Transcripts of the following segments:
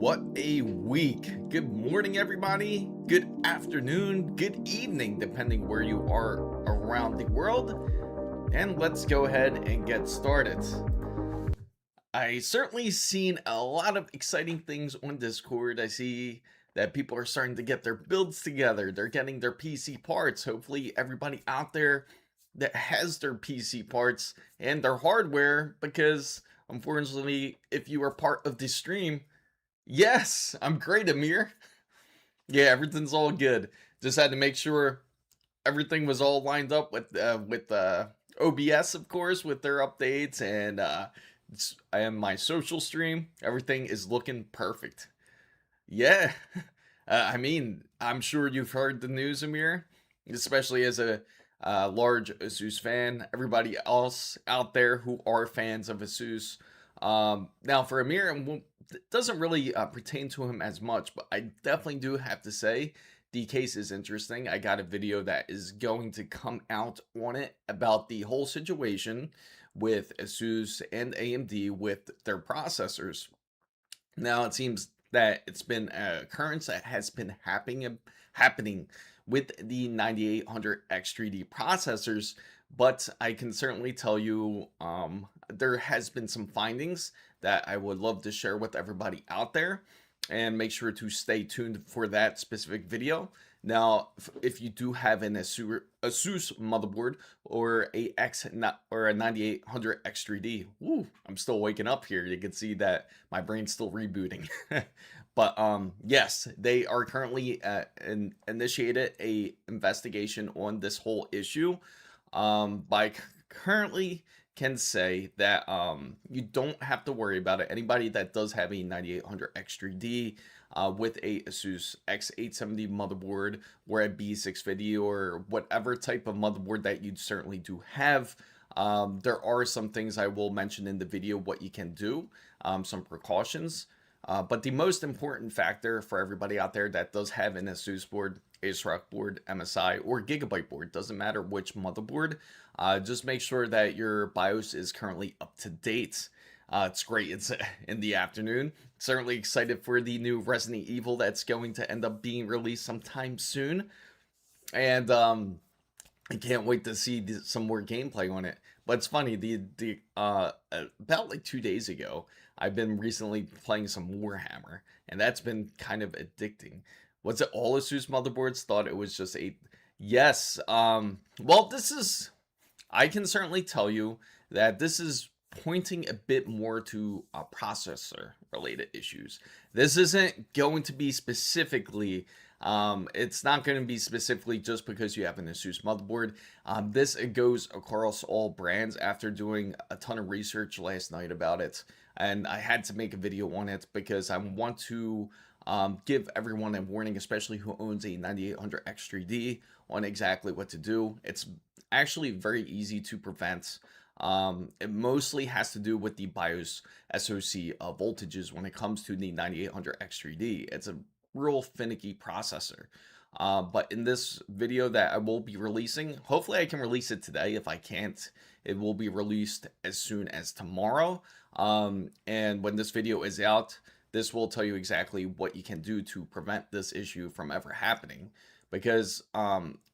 What a week. Good morning, everybody. Good afternoon, good evening, depending where you are around the world. And let's go ahead and get started. I certainly seen a lot of exciting things on Discord. I see that people are starting to get their builds together. They're getting their PC parts. Hopefully everybody out there that has their PC parts and their hardware, because unfortunately, if you are part of the stream, yes, I'm great, Amir. Yeah, everything's all good. Just had to make sure everything was all lined up with OBS, of course, with their updates and my social stream. Everything is looking perfect. Yeah, I mean, I'm sure you've heard the news, Amir, especially as a large ASUS fan. Everybody else out there who are fans of ASUS. Now for Amir, it doesn't really pertain to him as much, but I definitely do have to say the case is interesting. I got a video that is going to come out on it about the whole situation with ASUS and AMD with their processors. Now it seems that it's been an occurrence that has been happening with the 9800X3D processors, but I can certainly tell you there has been some findings that I would love to share with everybody out there, and make sure to stay tuned for that specific video. Now, if you do have an ASUS motherboard or a 9800X3D, woo, I'm still waking up here. You can see that my brain's still rebooting. But yes, they are currently initiated a investigation on this whole issue. By currently can say that you don't have to worry about it. Anybody that does have a 9800X3D with a ASUS X870 motherboard or a B650 or whatever type of motherboard that you certainly do have, there are some things I will mention in the video what you can do, some precautions. But the most important factor for everybody out there that does have an ASUS board, ASRock board, MSI, or Gigabyte board, doesn't matter which motherboard, just make sure that your BIOS is currently up to date. It's great. It's in the afternoon. Certainly excited for the new Resident Evil that's going to end up being released sometime soon. And I can't wait to see some more gameplay on it. But it's funny, about like 2 days ago, I've been recently playing some Warhammer, and that's been kind of addicting. Was it all ASUS motherboards thought it was just a... Yes, well, I can certainly tell you that this is pointing a bit more to processor related issues. This isn't going to be specifically... it's not going to be specifically just because you have an ASUS motherboard. This goes across all brands after doing a ton of research last night about it. And I had to make a video on it because I want to give everyone a warning, especially who owns a 9800X3D, on exactly what to do. It's actually very easy to prevent. It mostly has to do with the BIOS SoC voltages when it comes to the 9800X3D. It's a real finicky processor. But in this video that I will be releasing, hopefully I can release it today. If I can't, it will be released as soon as tomorrow. And when this video is out, this will tell you exactly what you can do to prevent this issue from ever happening. Because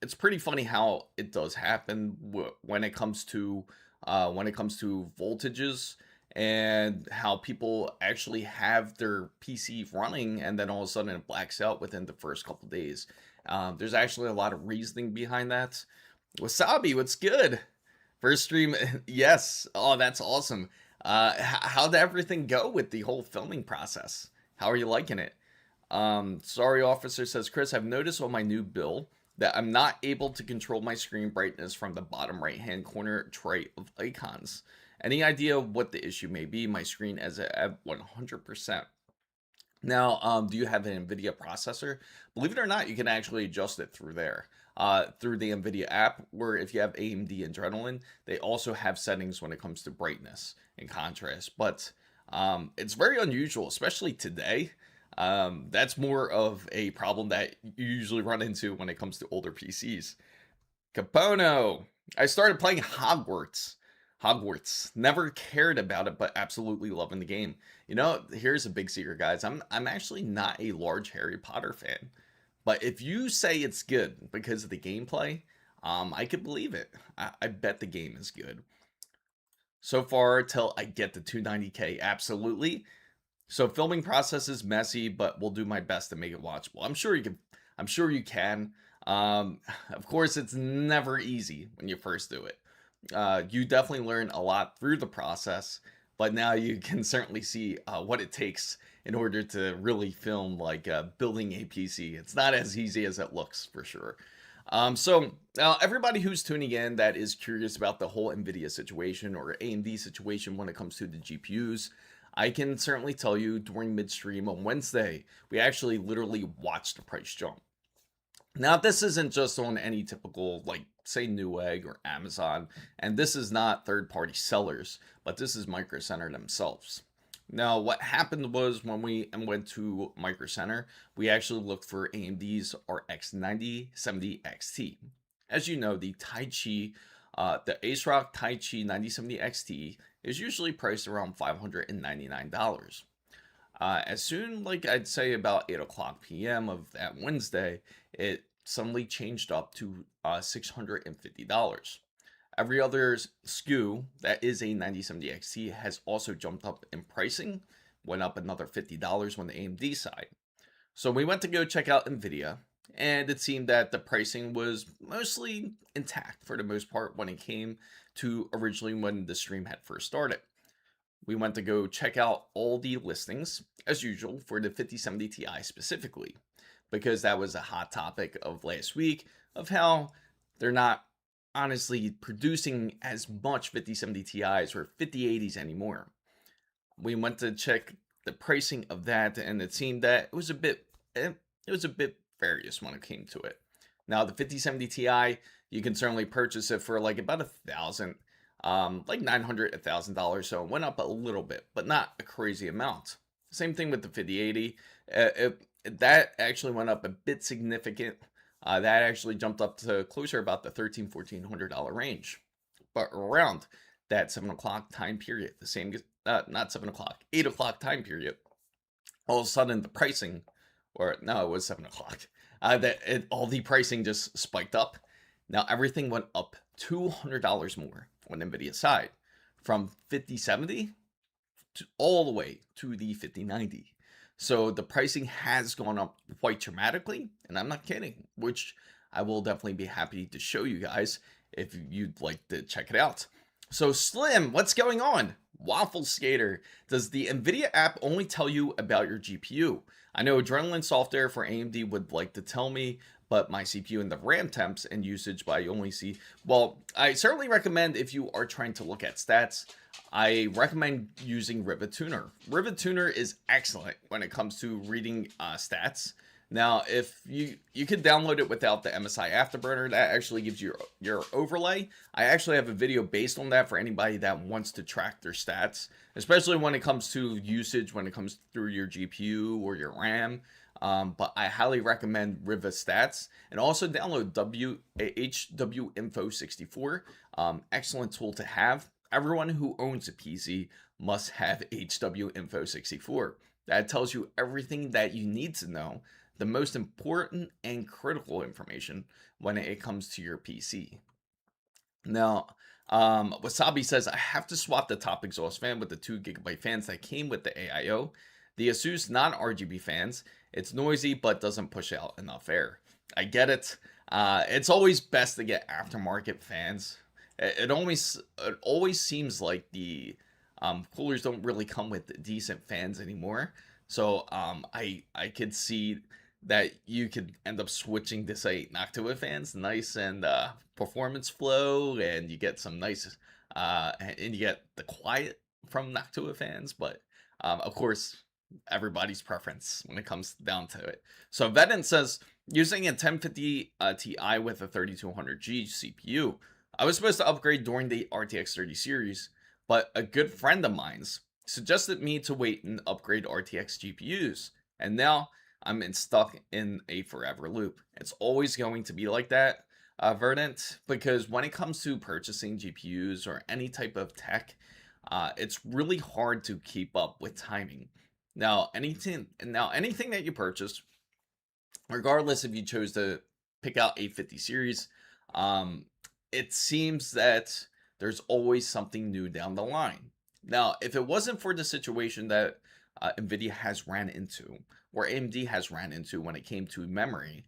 it's pretty funny how it does happen when it comes to voltages, and how people actually have their PC running and then all of a sudden it blacks out within the first couple days. There's actually a lot of reasoning behind that. Wasabi, what's good? First stream, yes. Oh, that's awesome. How'd everything go with the whole filming process? How are you liking it? Sorry Officer says, Chris, I've noticed on my new build that I'm not able to control my screen brightness from the bottom right hand corner tray of icons. Any idea what the issue may be? My screen is at 100%. Now, do you have an NVIDIA processor? Believe it or not, you can actually adjust it through there. Through the NVIDIA app, where if you have AMD Adrenalin, they also have settings when it comes to brightness and contrast. But it's very unusual, especially today. That's more of a problem that you usually run into when it comes to older PCs. Capono, I started playing Hogwarts. Hogwarts. Never cared about it, but absolutely loving the game. You know, here's a big secret, guys. I'm actually not a large Harry Potter fan. But if you say it's good because of the gameplay, I could believe it. I bet the game is good. So far, till I get to 290K, absolutely. So filming process is messy, but we'll do my best to make it watchable. I'm sure you can. I'm sure you can. Of course, it's never easy when you first do it. You definitely learn a lot through the process, but now you can certainly see what it takes in order to really film like building a PC. It's not as easy as it looks for sure. So everybody who's tuning in that is curious about the whole NVIDIA situation or AMD situation when it comes to the GPUs, I can certainly tell you during midstream on Wednesday, we actually literally watched the price jump. Now, this isn't just on any typical, like, say, Newegg or Amazon, and this is not third-party sellers, but this is Micro Center themselves. Now, what happened was when we went to Micro Center, we actually looked for AMD's RX 9070 XT. As you know, the ASRock Taichi 9070 XT is usually priced around $599. As soon, like I'd say about 8 o'clock p.m. of that Wednesday, it suddenly changed up to $650. Every other SKU that is a 9070 XT has also jumped up in pricing, went up another $50 on the AMD side. So we went to go check out NVIDIA, and it seemed that the pricing was mostly intact for the most part when it came to originally when the stream had first started. We went to go check out all the listings, as usual, for the 5070 Ti specifically, because that was a hot topic of last week of how they're not honestly producing as much 5070 Ti's or 5080s anymore. We went to check the pricing of that, and it seemed that it was a bit various when it came to it. Now, the 5070 Ti, you can certainly purchase it for like about $1,000. Like $900, $1,000, so it went up a little bit, but not a crazy amount. Same thing with the 5080. That actually went up a bit significant. That actually jumped up to closer about the $1,400 range. But around that 7 o'clock time period, the same, not 7 o'clock, 8 o'clock time period, all of a sudden the pricing, or no, it was 7 o'clock, all the pricing just spiked up. Now everything went up $200 more on NVIDIA side, from 5070 to all the way to the 5090. So the pricing has gone up quite dramatically, and I'm not kidding, which I will definitely be happy to show you guys if you'd like to check it out. So Slim, what's going on? Waffle Skater, does the NVIDIA app only tell you about your GPU? I know Adrenaline Software for AMD would like to tell me, but my CPU and the RAM temps and usage, but I only see, well, I certainly recommend if you are trying to look at stats, I recommend using Rivet Tuner. Rivet Tuner is excellent when it comes to reading stats. Now, if you could download it without the MSI Afterburner, that actually gives you your overlay. I actually have a video based on that for anybody that wants to track their stats, especially when it comes to usage, when it comes through your GPU or your RAM. But I highly recommend Rivet Stats, and also download HW Info 64. Excellent tool to have. Everyone who owns a PC must have HW Info 64. That tells you everything that you need to know, the most important and critical information when it comes to your PC. Now, Wasabi says, I have to swap the top exhaust fan with the 2 Gigabyte fans that came with the AIO. The ASUS non-RGB fans, it's noisy but doesn't push out enough air. I get it. It's always best to get aftermarket fans. It always seems like the coolers don't really come with decent fans anymore. So I could see that you could end up switching to, say, Noctua fans, nice and performance flow, and you get some nice and you get the quiet from Noctua fans. But of course, everybody's preference when it comes down to it. So Vedant says, using a 1050 Ti with a 3200G CPU, I was supposed to upgrade during the RTX 30 series, but a good friend of mine's suggested me to wait and upgrade RTX GPUs, and now I'm stuck in a forever loop. It's always going to be like that. Verdant, because when it comes to purchasing GPUs or any type of tech, it's really hard to keep up with timing. Anything that you purchase, regardless if you chose to pick out a 50 series, um, it seems that there's always something new down the line. Now, if it wasn't for the situation that NVIDIA has ran into, or AMD has ran into when it came to memory,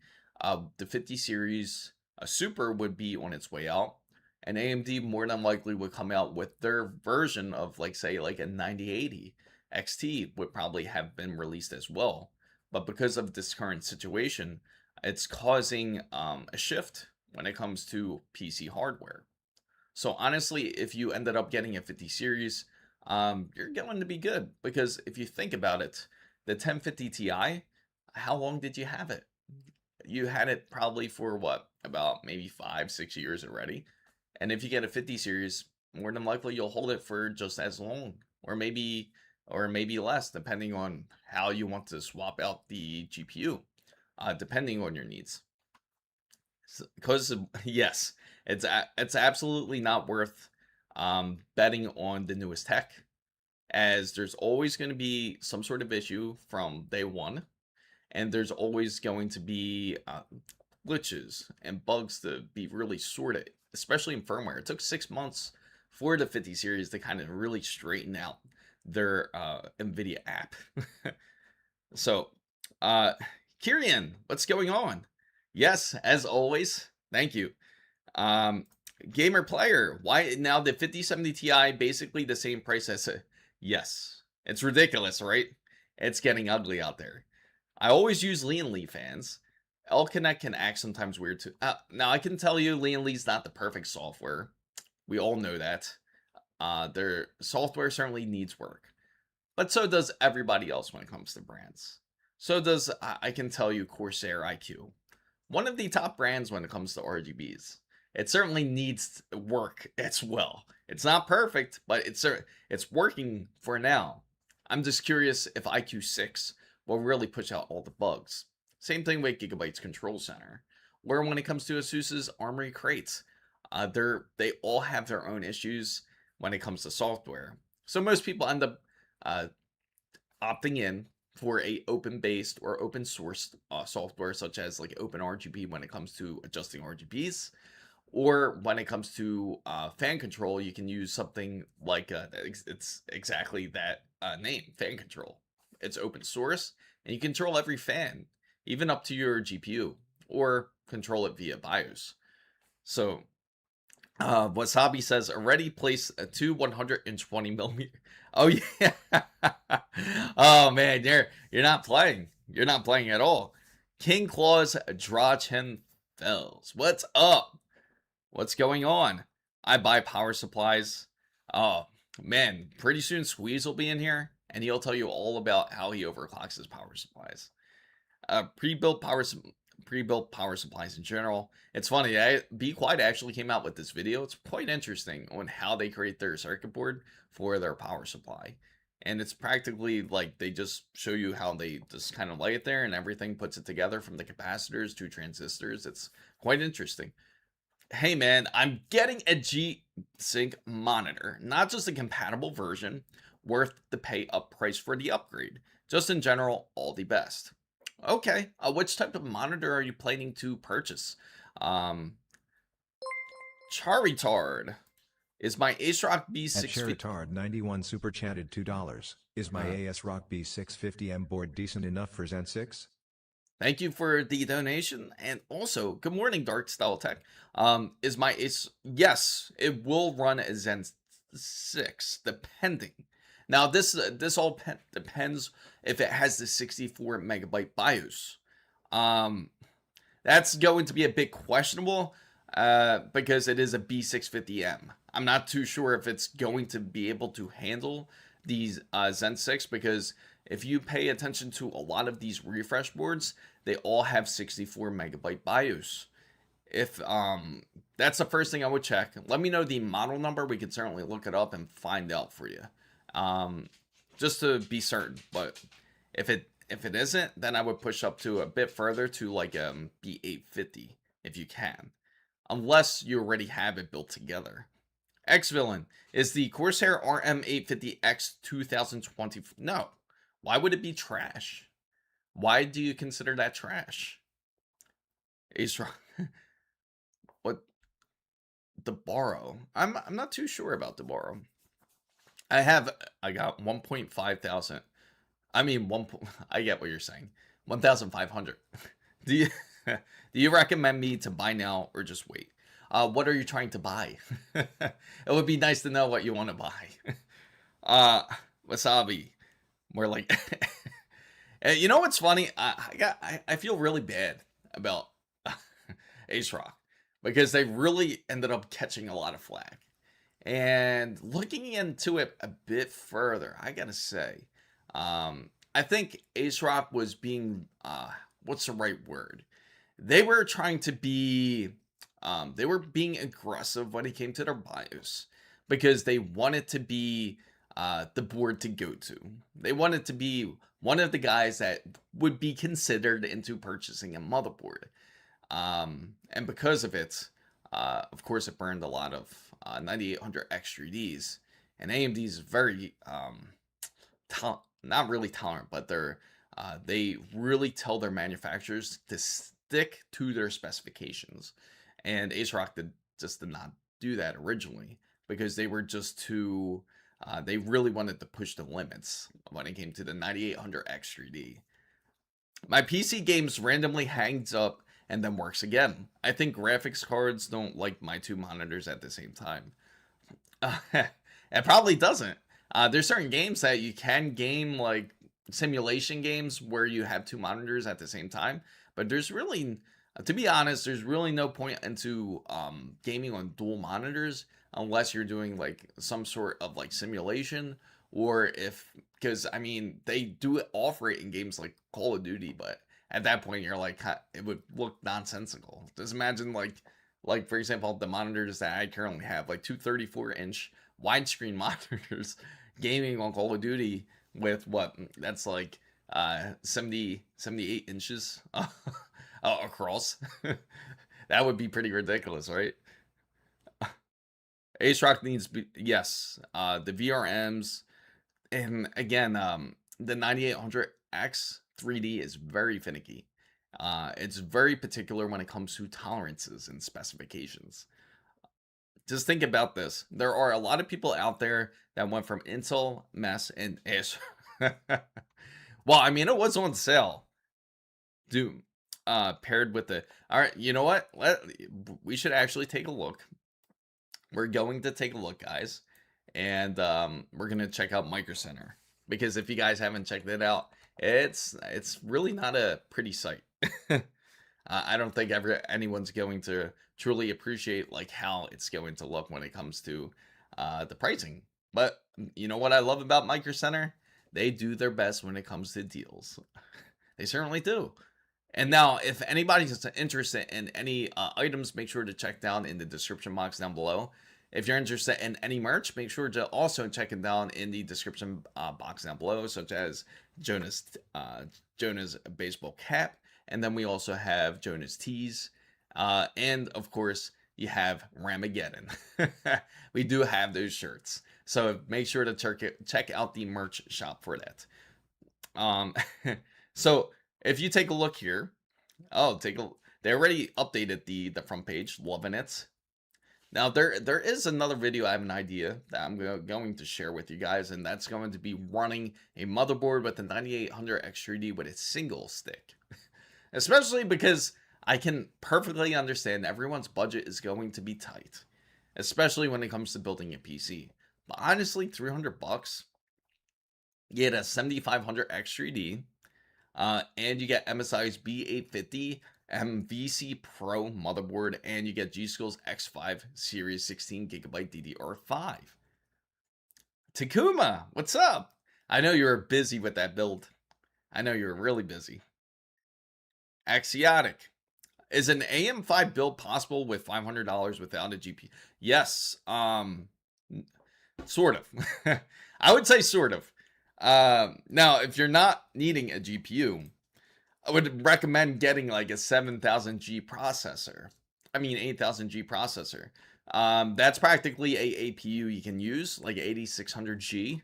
the 50 series Super would be on its way out, and AMD more than likely would come out with their version of, like, say, like a 9080 XT would probably have been released as well. But because of this current situation, it's causing a shift when it comes to PC hardware. So honestly, if you ended up getting a 50 series, you're going to be good, because if you think about it, the 1050 Ti, how long did you have it? You had it probably for what, about maybe 5-6 years already. And if you get a 50 series, more than likely you'll hold it for just as long, or maybe less, depending on how you want to swap out the GPU, depending on your needs. Because yes, it's absolutely not worth betting on the newest tech, as there's always going to be some sort of issue from day one, and there's always going to be glitches and bugs to be really sorted, especially in firmware. It took 6 months for the 50 series to kind of really straighten out their NVIDIA app. So, Kirian, what's going on? Yes, as always, thank you. Gamer Player, why now the 5070 Ti basically the same price as a... Yes, it's ridiculous, right? It's getting ugly out there. I always use Lian Li fans. L-Connect can act sometimes weird too. Now, I can tell you Lian Li's not the perfect software. We all know that. Their software certainly needs work. But so does everybody else when it comes to brands. So does, I can tell you, Corsair IQ. One of the top brands when it comes to RGBs. It certainly needs work as well. It's not perfect, but it's working for now. I'm just curious if IQ6 will really push out all the bugs. Same thing with Gigabyte's Control Center. Where when it comes to ASUS's Armory crates, they all have their own issues when it comes to software. So most people end up opting in for a open-based or open source software, such as like OpenRGB when it comes to adjusting RGBs, or when it comes to fan control, you can use something like it's exactly that name, fan control. It's open source, and you control every fan, even up to your GPU, or control it via BIOS. So Wasabi says already place a 120 millimeter. Oh yeah. Oh man, you're not playing. You're not playing at all. King Claus Draw 10 Fells. What's up? What's going on? I buy power supplies. Oh man, pretty soon Squeeze will be in here, and he'll tell you all about how he overclocks his power supplies. Pre-built power supplies in general. It's funny, Be Quiet actually came out with this video. It's quite interesting on how they create their circuit board for their power supply. And it's practically like they just show you how they just kind of lay it there, and everything puts it together from the capacitors to transistors. It's quite interesting. Hey man, I'm getting a G-Sync monitor, not just a compatible version, worth the pay up price for the upgrade. Just in general, all the best. Okay, which type of monitor are you planning to purchase? Charitard. Is my ASRock B650... Charitard 91 super chatted $2. Is my ASRock B650M board decent enough for Zen 6? Thank you for the donation. And also, good morning, Dark Style Tech. Is my AS... Yes, it will run a Zen 6, depending. Now, this all depends if it has the 64 megabyte BIOS. That's going to be a bit questionable because it is a B650M. I'm not too sure if it's going to be able to handle these Zen 6, because if you pay attention to a lot of these refresh boards, they all have 64 megabyte BIOS. If that's the first thing I would check. Let me know the model number. We can certainly look it up and find out for you. Just to be certain. But if it isn't, then I would push up to a bit further to like B850 if you can. unless you already have it built together. X-Villain is the Corsair RM850X 2020. No. Why would it be trash? Why do you consider that trash? ASRock. What? DeBarro. I'm not too sure about DeBarro. I got 1.5 thousand. I mean, I get what you're saying. 1,500. Do you do you recommend me to buy now or just wait? What are you trying to buy? It would be nice to know what you want to buy. Wasabi. More like, you know what's funny? I feel really bad about ASRock because they really ended up catching a lot of flack. And looking into it a bit further, I gotta say, I think ASRock was being, what's the right word? They were trying to be, they were being aggressive when it came to their BIOS because they wanted to be the board to go to. They wanted to be one of the guys that would be considered into purchasing a motherboard. And because of it, of course, it burned a lot of 9800X 3Ds. And AMD is very, not really tolerant, but they really tell their manufacturers to stick to their specifications. And ASRock just did not do that originally because they were just too, they really wanted to push the limits when it came to the 9800X 3D. My PC games randomly hangs up and then works again. I think graphics cards don't like my two monitors at the same time. It probably doesn't. There's certain games that you can game, like simulation games where you have two monitors at the same time, but there's really, to be honest, there's really no point into gaming on dual monitors unless you're doing like some sort of like simulation, or because I mean they do offer it in games like Call of Duty, but at that point you're like, it would look nonsensical. Just imagine like for example the monitors that I currently have, like two 34-inch widescreen monitors gaming on Call of Duty with what that's like 78 inches across. That would be pretty ridiculous, right? ASRock needs, yes, the VRMs, and again, the 9800X 3D is very finicky. It's very particular when it comes to tolerances and specifications. Just think about this. There are a lot of people out there that went from Intel, MES, and ASRock. Well, I mean, it was on sale. Dude, paired with the... All right, you know what? We should actually take a look. We're going to take a look, guys. And we're going to check out Micro Center. Because if you guys haven't checked it out, it's really not a pretty sight. I don't think anyone's going to truly appreciate like how it's going to look when it comes to the pricing. But you know what I love about Micro Center? They do their best when it comes to deals. They certainly do. And now, if anybody's interested in any items, make sure to check down in the description box down below. If you're interested in any merch, make sure to also check it down in the description box down below, such as Jonah's baseball cap. And then we also have Jonah's tees. And of course, you have Ramageddon. We do have those shirts. So make sure to check out the merch shop for that. So if you take a look here, they already updated the front page, loving it. Now there is another video, I have an idea that I'm going to share with you guys, and that's going to be running a motherboard with the 9800X 3D with a single stick. Especially because I can perfectly understand everyone's budget is going to be tight, especially when it comes to building a PC. But honestly, $300, you get a 7500X 3D, and you get MSI's B850 MVC Pro motherboard, and you get G-Skill's X5 Series 16GB DDR5. Takuma, what's up? I know you were busy with that build. I know you were really busy. Axiotic. Is an AM5 build possible with $500 without a GPU? Yes. Sort of. I would say sort of. Now, if you're not needing a GPU, I would recommend getting like a 7000G processor. 8000G processor. That's practically a APU you can use, like 8600G.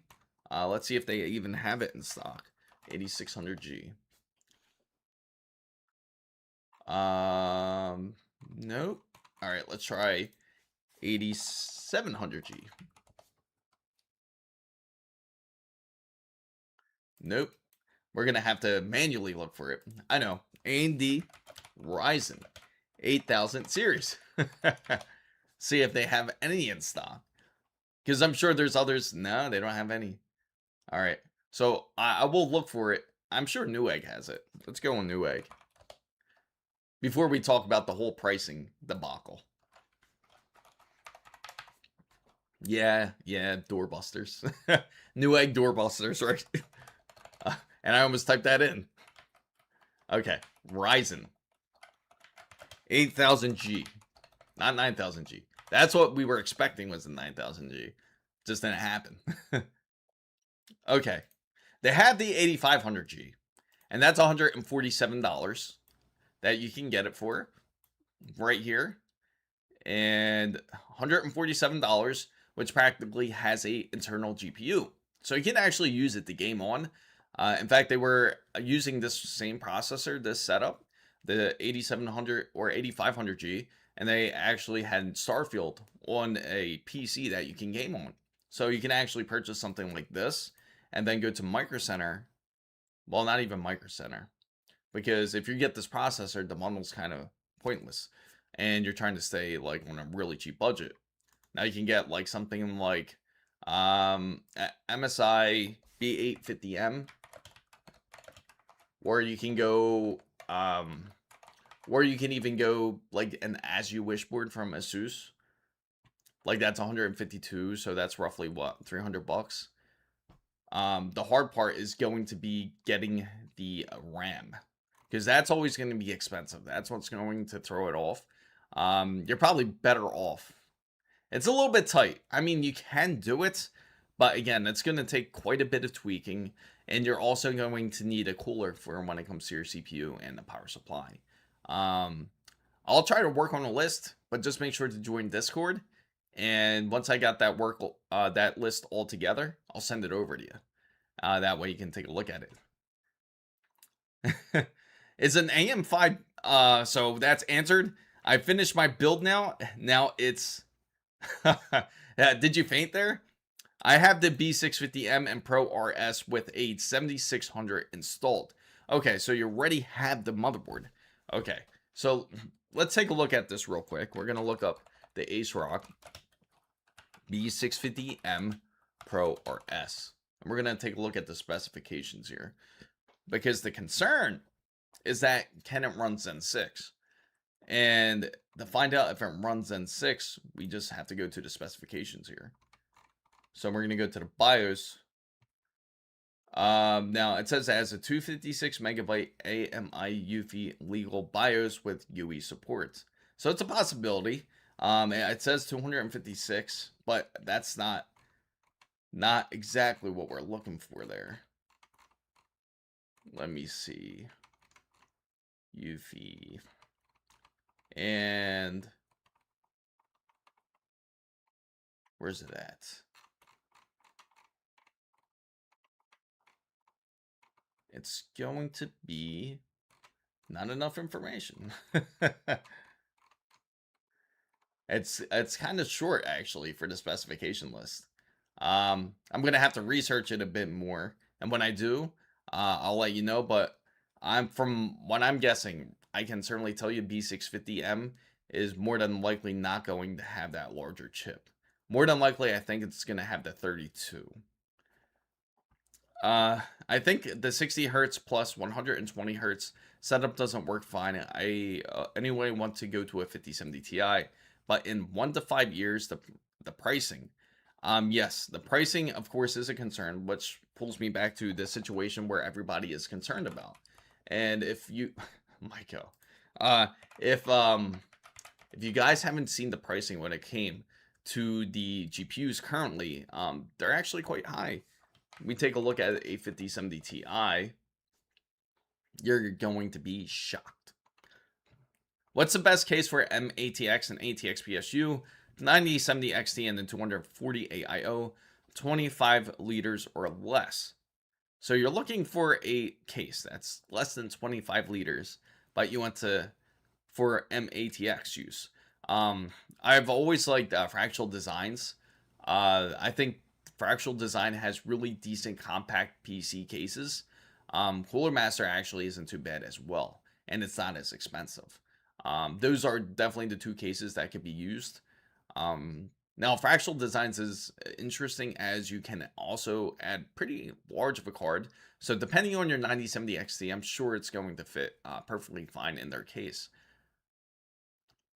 Let's see if they even have it in stock. 8600G. Nope. All right, let's try 8700G. Nope. We're going to have to manually look for it. I know. AMD Ryzen 8000 series. See if they have any in stock. Because I'm sure there's others. No, they don't have any. All right. So I will look for it. I'm sure Newegg has it. Let's go on Newegg. Before we talk about the whole pricing debacle. Yeah, doorbusters. Newegg doorbusters, right? And I almost typed that in. Okay, Ryzen 8000G, not 9000G. That's what we were expecting was the 9000G. Just didn't happen. Okay, they have the 8500G, and that's $147 that you can get it for right here. And $147, which practically has a internal GPU. So you can actually use it to game on. In fact, they were using this same processor, this setup, the 8700 or 8500G, and they actually had Starfield on a PC that you can game on. So you can actually purchase something like this and then go to Micro Center. Well, not even Micro Center, because if you get this processor, the bundle's kind of pointless, and you're trying to stay like on a really cheap budget. Now you can get like something like MSI B850M. Or you can go, or you can even go like an As You Wish board from ASUS. Like that's 152, so that's roughly what, $300. The hard part is going to be getting the RAM, because that's always going to be expensive. That's what's going to throw it off. You're probably better off. It's a little bit tight. I mean, you can do it, but again, it's going to take quite a bit of tweaking. And you're also going to need a cooler for when it comes to your CPU and the power supply. I'll try to work on a list, but just make sure to join Discord. And once I got that list all together, I'll send it over to you. That way you can take a look at it. It's an AM5. So that's answered. I finished my build now. Now it's... Did you faint there? I have the B650M and Pro RS with a 7600 installed. Okay, so you already have the motherboard. Okay, so let's take a look at this real quick. We're going to look up the ASRock B650M Pro RS. And we're going to take a look at the specifications here. Because the concern is that can it run Zen 6? And to find out if it runs Zen 6, we just have to go to the specifications here. So we're going to go to the BIOS. Now, it says it has a 256 megabyte AMI UFI legal BIOS with UE support. So it's a possibility. It says 256, but that's not exactly what we're looking for there. Let me see. UFI. And where's it at? It's going to be not enough information. It's kind of short actually for the specification list. I'm gonna have to research it a bit more, and when I do, I'll let you know. But from what I'm guessing, I can certainly tell you B650M is more than likely not going to have that larger chip. More than likely, I think it's gonna have the 32. I think the 60 hertz plus 120 hertz setup doesn't work fine. I anyway want to go to a 5070 Ti, but in 1 to 5 years, the pricing, yes, the pricing of course is a concern, which pulls me back to the situation where everybody is concerned about. And if you, Michael, if you guys haven't seen the pricing when it came to the GPUs currently, they're actually quite high. We take a look at a 5070 Ti, you're going to be shocked. What's the best case for M-ATX and ATX PSU? 9070 XT and then 240 AIO, 25 liters or less. So you're looking for a case that's less than 25 liters, but you want to for M-ATX use. I've always liked Fractal Designs. I think Fractal Design has really decent compact PC cases. Cooler Master actually isn't too bad as well, and it's not as expensive. Those are definitely the two cases that could be used. Now, Fractal Designs is interesting as you can also add pretty large of a card. So depending on your 9070 XT, I'm sure it's going to fit perfectly fine in their case.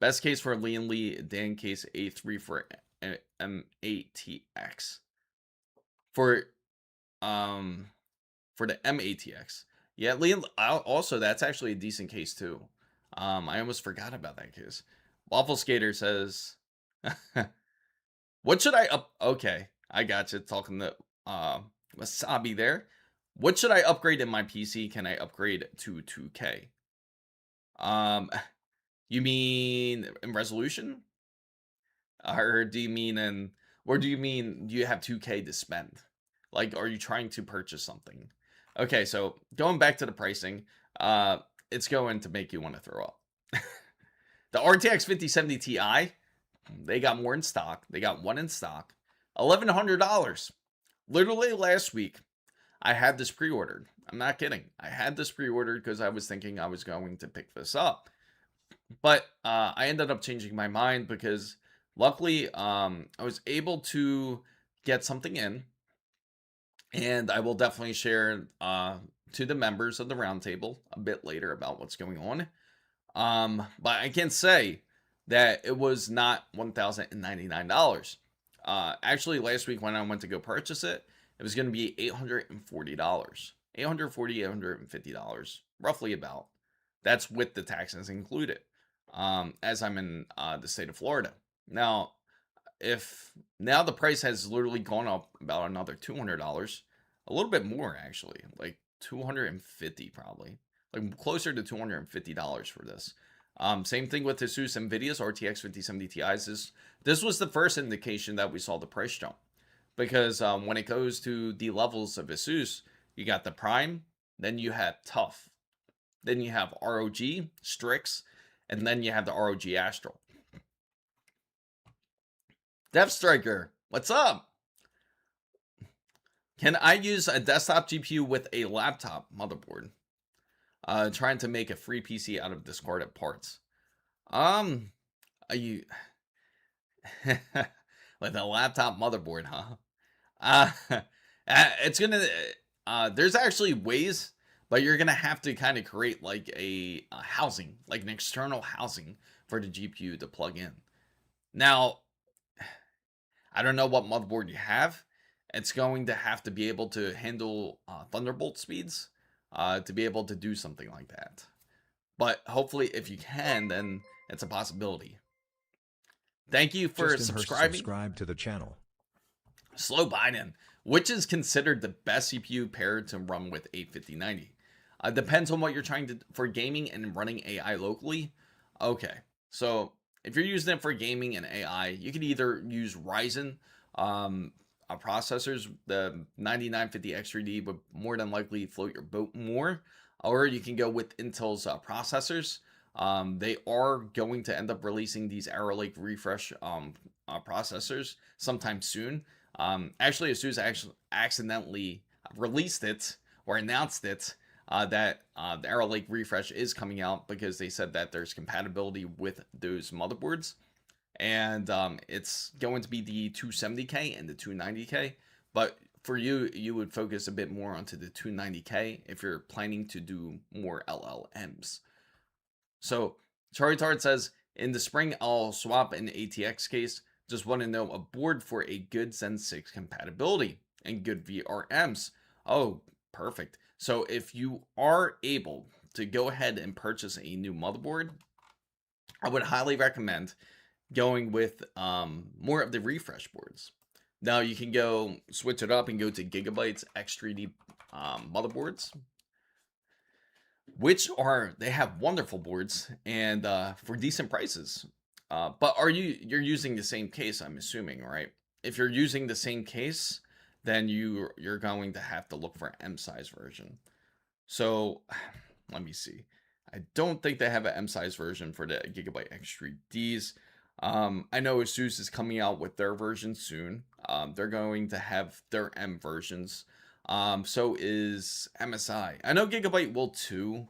Best case for Lian Li, Dan case A3 for M-ATX. For the M-ATX. Yeah, Lian, also that's actually a decent case too. I almost forgot about that case. Waffle Skater says, what should I up? Okay, I got you talking to Wasabi there. What should I upgrade in my PC? Can I upgrade to 2K? You mean in resolution? Or do you mean do you have 2K to spend? Like, are you trying to purchase something? Okay, so going back to the pricing, it's going to make you want to throw up. The RTX 5070 Ti, they got more in stock. They got one in stock. $1,100. Literally last week, I had this pre-ordered. I'm not kidding. I had this pre-ordered because I was thinking I was going to pick this up. But I ended up changing my mind because luckily I was able to get something in. And I will definitely share to the members of the roundtable a bit later about what's going on. But I can say that it was not $1,099. Actually, last week when I went to go purchase it, it was going to be $840. $840, $850, roughly about. That's with the taxes included, as I'm in the state of Florida. Now, now the price has literally gone up about another $200, a little bit more actually, like $250 probably, like closer to $250 for this. Same thing with ASUS NVIDIA's RTX 5070 Ti's. This was the first indication that we saw the price jump, because when it goes to the levels of ASUS, you got the Prime, then you have Tough, then you have ROG Strix, and then you have the ROG Astral. Death Striker, what's up? Can I use a desktop GPU with a laptop motherboard? Trying to make a free PC out of discarded parts. Are you with a laptop motherboard, huh? It's gonna. There's actually ways, but you're gonna have to kind of create like a housing, like an external housing for the GPU to plug in. Now, I don't know what motherboard you have. It's going to have to be able to handle Thunderbolt speeds to be able to do something like that. But hopefully, if you can, then it's a possibility. Thank you for subscribing. Subscribe to the channel. Slow Biden. Which is considered the best CPU paired to run with 85090? Depends on what you're trying to for gaming and running AI locally. Okay, so if you're using it for gaming and AI, you can either use Ryzen processors. The 9950 X3D would more than likely float your boat more, or you can go with Intel's processors. They are going to end up releasing these Arrow Lake refresh processors sometime soon. Actually, ASUS accidentally released it or announced it that the Arrow Lake refresh is coming out because they said that there's compatibility with those motherboards. And it's going to be the 270K and the 290K. But for you, you would focus a bit more onto the 290K if you're planning to do more LLMs. So Charlie Tart says, in the spring, I'll swap an ATX case. Just want to know a board for a good Zen 6 compatibility and good VRMs. Oh, perfect. So if you are able to go ahead and purchase a new motherboard, I would highly recommend going with more of the refresh boards. Now you can go switch it up and go to Gigabyte's X3D motherboards. they have wonderful boards and for decent prices. But you're using the same case, I'm assuming, right? If you're using the same case, then you're going to have to look for an M size version. So let me see. I don't think they have an M size version for the Gigabyte X3Ds. I know ASUS is coming out with their version soon. They're going to have their M versions. So is MSI. I know Gigabyte will too.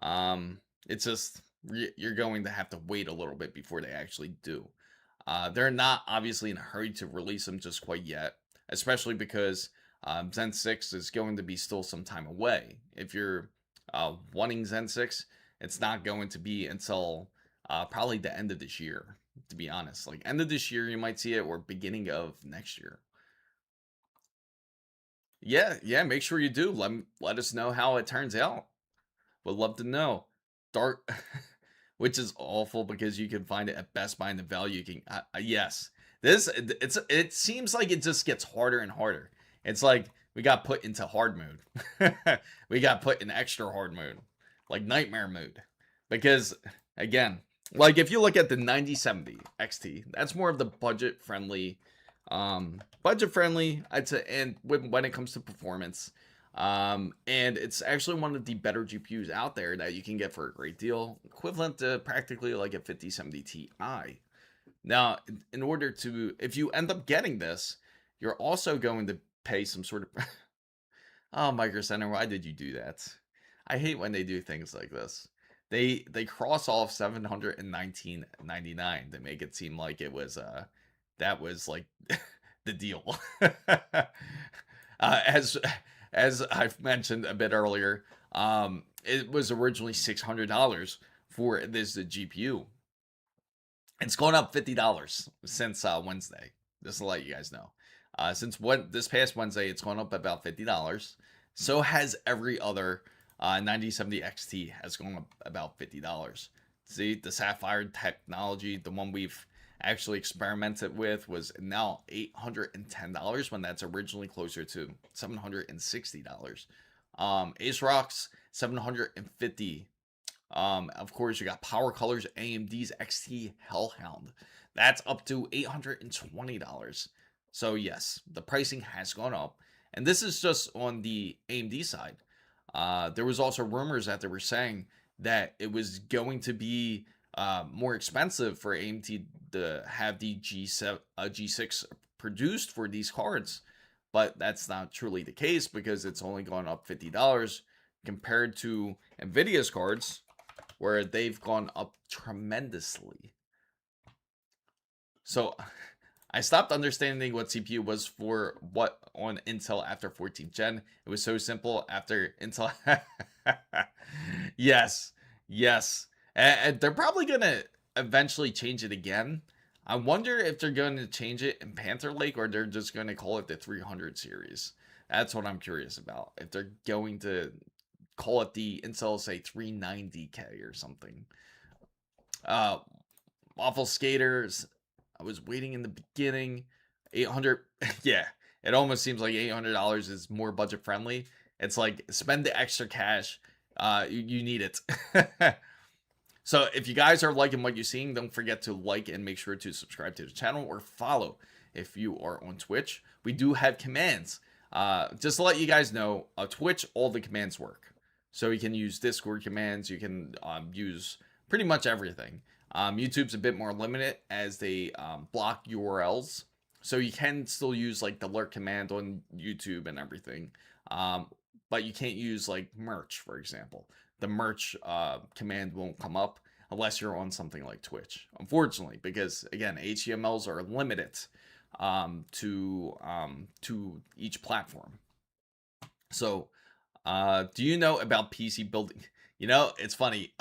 It's just you're going to have to wait a little bit before they actually do. They're not obviously in a hurry to release them just quite yet, especially because Zen 6 is going to be still some time away. If you're wanting Zen 6, it's not going to be until probably the end of this year, to be honest. Like end of this year, you might see it, or beginning of next year. Yeah, make sure you do. Let us know how it turns out. Would love to know. Dark, which is awful because you can find it at Best Buy and the value you can. Yes, it seems like it just gets harder and harder. It's like we got put into hard mode. We got put in extra hard mode, like nightmare mode. Because again, like if you look at the 9070 XT, that's more of the budget friendly, I'd say, and when it comes to performance. And it's actually one of the better GPUs out there that you can get for a great deal, equivalent to practically like a 5070 Ti. Now, in order to, if you end up getting this, you're also going to pay some sort of oh, Micro Center, why did you do that? I hate when they do things like this. They cross off $719.99 to make it seem like it was that was like the deal. As I've mentioned a bit earlier, it was originally $600 for this GPU. It's gone up $50 since Wednesday. Just to let you guys know. Since this past Wednesday, it's gone up about $50. So has every other 9070 XT has gone up about $50. See, the Sapphire technology, the one we've actually experimented with, was now $810 when that's originally closer to $760. ASRock's $750. Of course, you got Power Colors AMD's XT Hellhound. That's up to $820. So yes, the pricing has gone up. And this is just on the AMD side. There was also rumors that they were saying that it was going to be more expensive for AMD to have the G6 produced for these cards. But that's not truly the case because it's only gone up $50 compared to NVIDIA's cards, where they've gone up tremendously. So I stopped understanding what CPU was for what on Intel after 14th gen. It was so simple after Intel. Yes. And they're probably going to eventually change it again. I wonder if they're going to change it in Panther Lake or they're just going to call it the 300 series. That's what I'm curious about. If they're going to call it the Intel, say, 390K or something. Waffle Skaters, I was waiting in the beginning. 800, yeah, it almost seems like $800 is more budget friendly. It's like, spend the extra cash. You need it. So if you guys are liking what you're seeing, don't forget to like and make sure to subscribe to the channel or follow if you are on Twitch. We do have commands. Just to let you guys know, Twitch, all the commands work. So you can use Discord commands. You can use pretty much everything. YouTube's a bit more limited as they block URLs. So you can still use like the lurk command on YouTube and everything. But you can't use like merch, for example. The merch command won't come up unless you're on something like Twitch, unfortunately, because again, HTMLs are limited to each platform. So, do you know about PC building? You know, it's funny.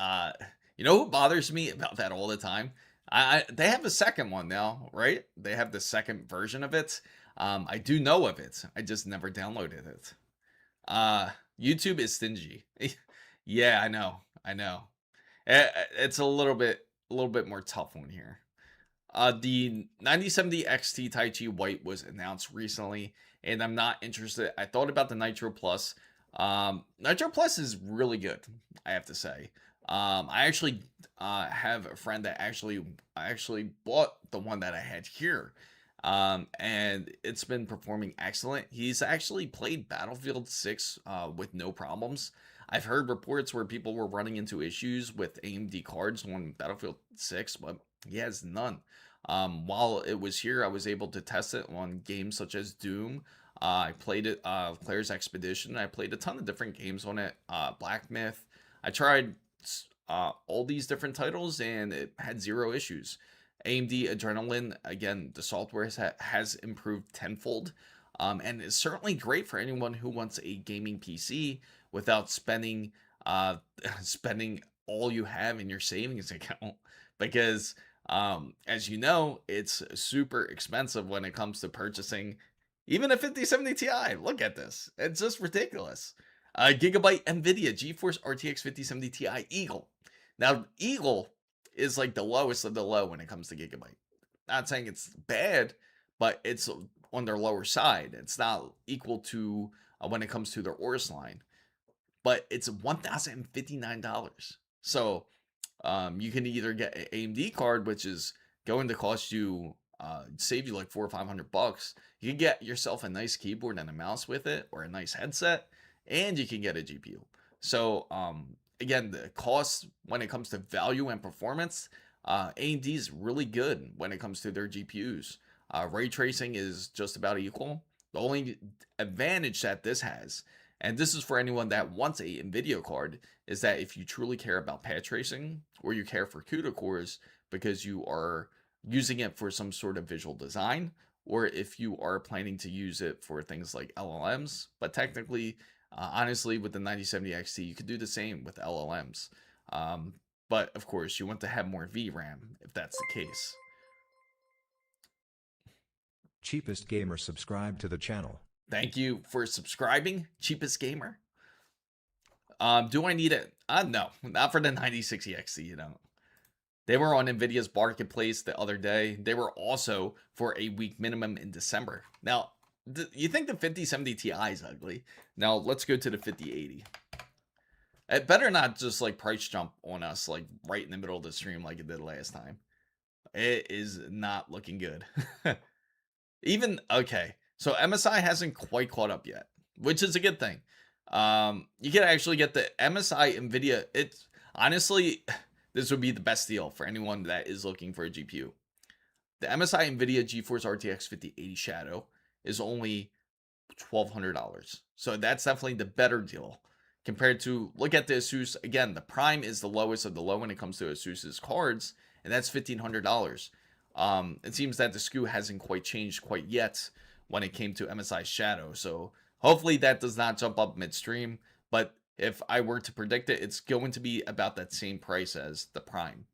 You know who bothers me about that all the time? They have a second one now, right? They have the second version of it. I do know of it. I just never downloaded it. YouTube is stingy. Yeah, I know. It's a little bit more tough one here. The 9070 XT Tai Chi White was announced recently, and I'm not interested. I thought about the Nitro Plus. Nitro Plus is really good, I have to say. I actually have a friend that actually bought the one that I had here. And it's been performing excellent. He's actually played Battlefield 6 with no problems. I've heard reports where people were running into issues with AMD cards on Battlefield 6, but he has none. While it was here, I was able to test it on games such as Doom. I played it, Player's Expedition. I played a ton of different games on it. Black Myth. I tried all these different titles and it had zero issues. AMD Adrenalin, again, the software has improved tenfold, and is certainly great for anyone who wants a gaming PC without spending spending all you have in your savings account. Because as you know, it's super expensive when it comes to purchasing even a 5070 Ti. Look at this. It's just ridiculous. Gigabyte NVIDIA GeForce RTX 5070 Ti Eagle. Now, Eagle is like the lowest of the low when it comes to Gigabyte. Not saying it's bad, but it's on their lower side. It's not equal to when it comes to their Oris line, but it's $1,059. So you can either get an AMD card, which is going to cost you, save you like $400 or $500. You can get yourself a nice keyboard and a mouse with it, or a nice headset, and you can get a GPU. So again, the cost when it comes to value and performance, AMD is really good when it comes to their GPUs. Ray tracing is just about equal. The only advantage that this has, and this is for anyone that wants a NVIDIA card, is that if you truly care about path tracing, or you care for CUDA cores because you are using it for some sort of visual design, or if you are planning to use it for things like LLMs, but technically, honestly, with the 9070 XT, you could do the same with LLMs. But of course, you want to have more VRAM if that's the case. Cheapest gamer, subscribe to the channel. Thank you for subscribing, Cheapest Gamer. Do I need it? No, not for the 9060 XT, you know. They were on NVIDIA's marketplace the other day. They were also for a week minimum in December. Now, you think the 5070 Ti is ugly? Now, let's go to the 5080. It better not just like price jump on us like right in the middle of the stream like it did last time. It is not looking good. Even, okay, so MSI hasn't quite caught up yet, which is a good thing. You can actually get the MSI NVIDIA. It's honestly, this would be the best deal for anyone that is looking for a GPU. The MSI NVIDIA GeForce RTX 5080 Shadow is only $1,200. So that's definitely the better deal compared to, look at the ASUS. Again, the Prime is the lowest of the low when it comes to ASUS's cards, and that's $1,500. It seems that the SKU hasn't quite changed quite yet when it came to MSI Shadow. So hopefully that does not jump up midstream. But if I were to predict it, it's going to be about that same price as the Prime.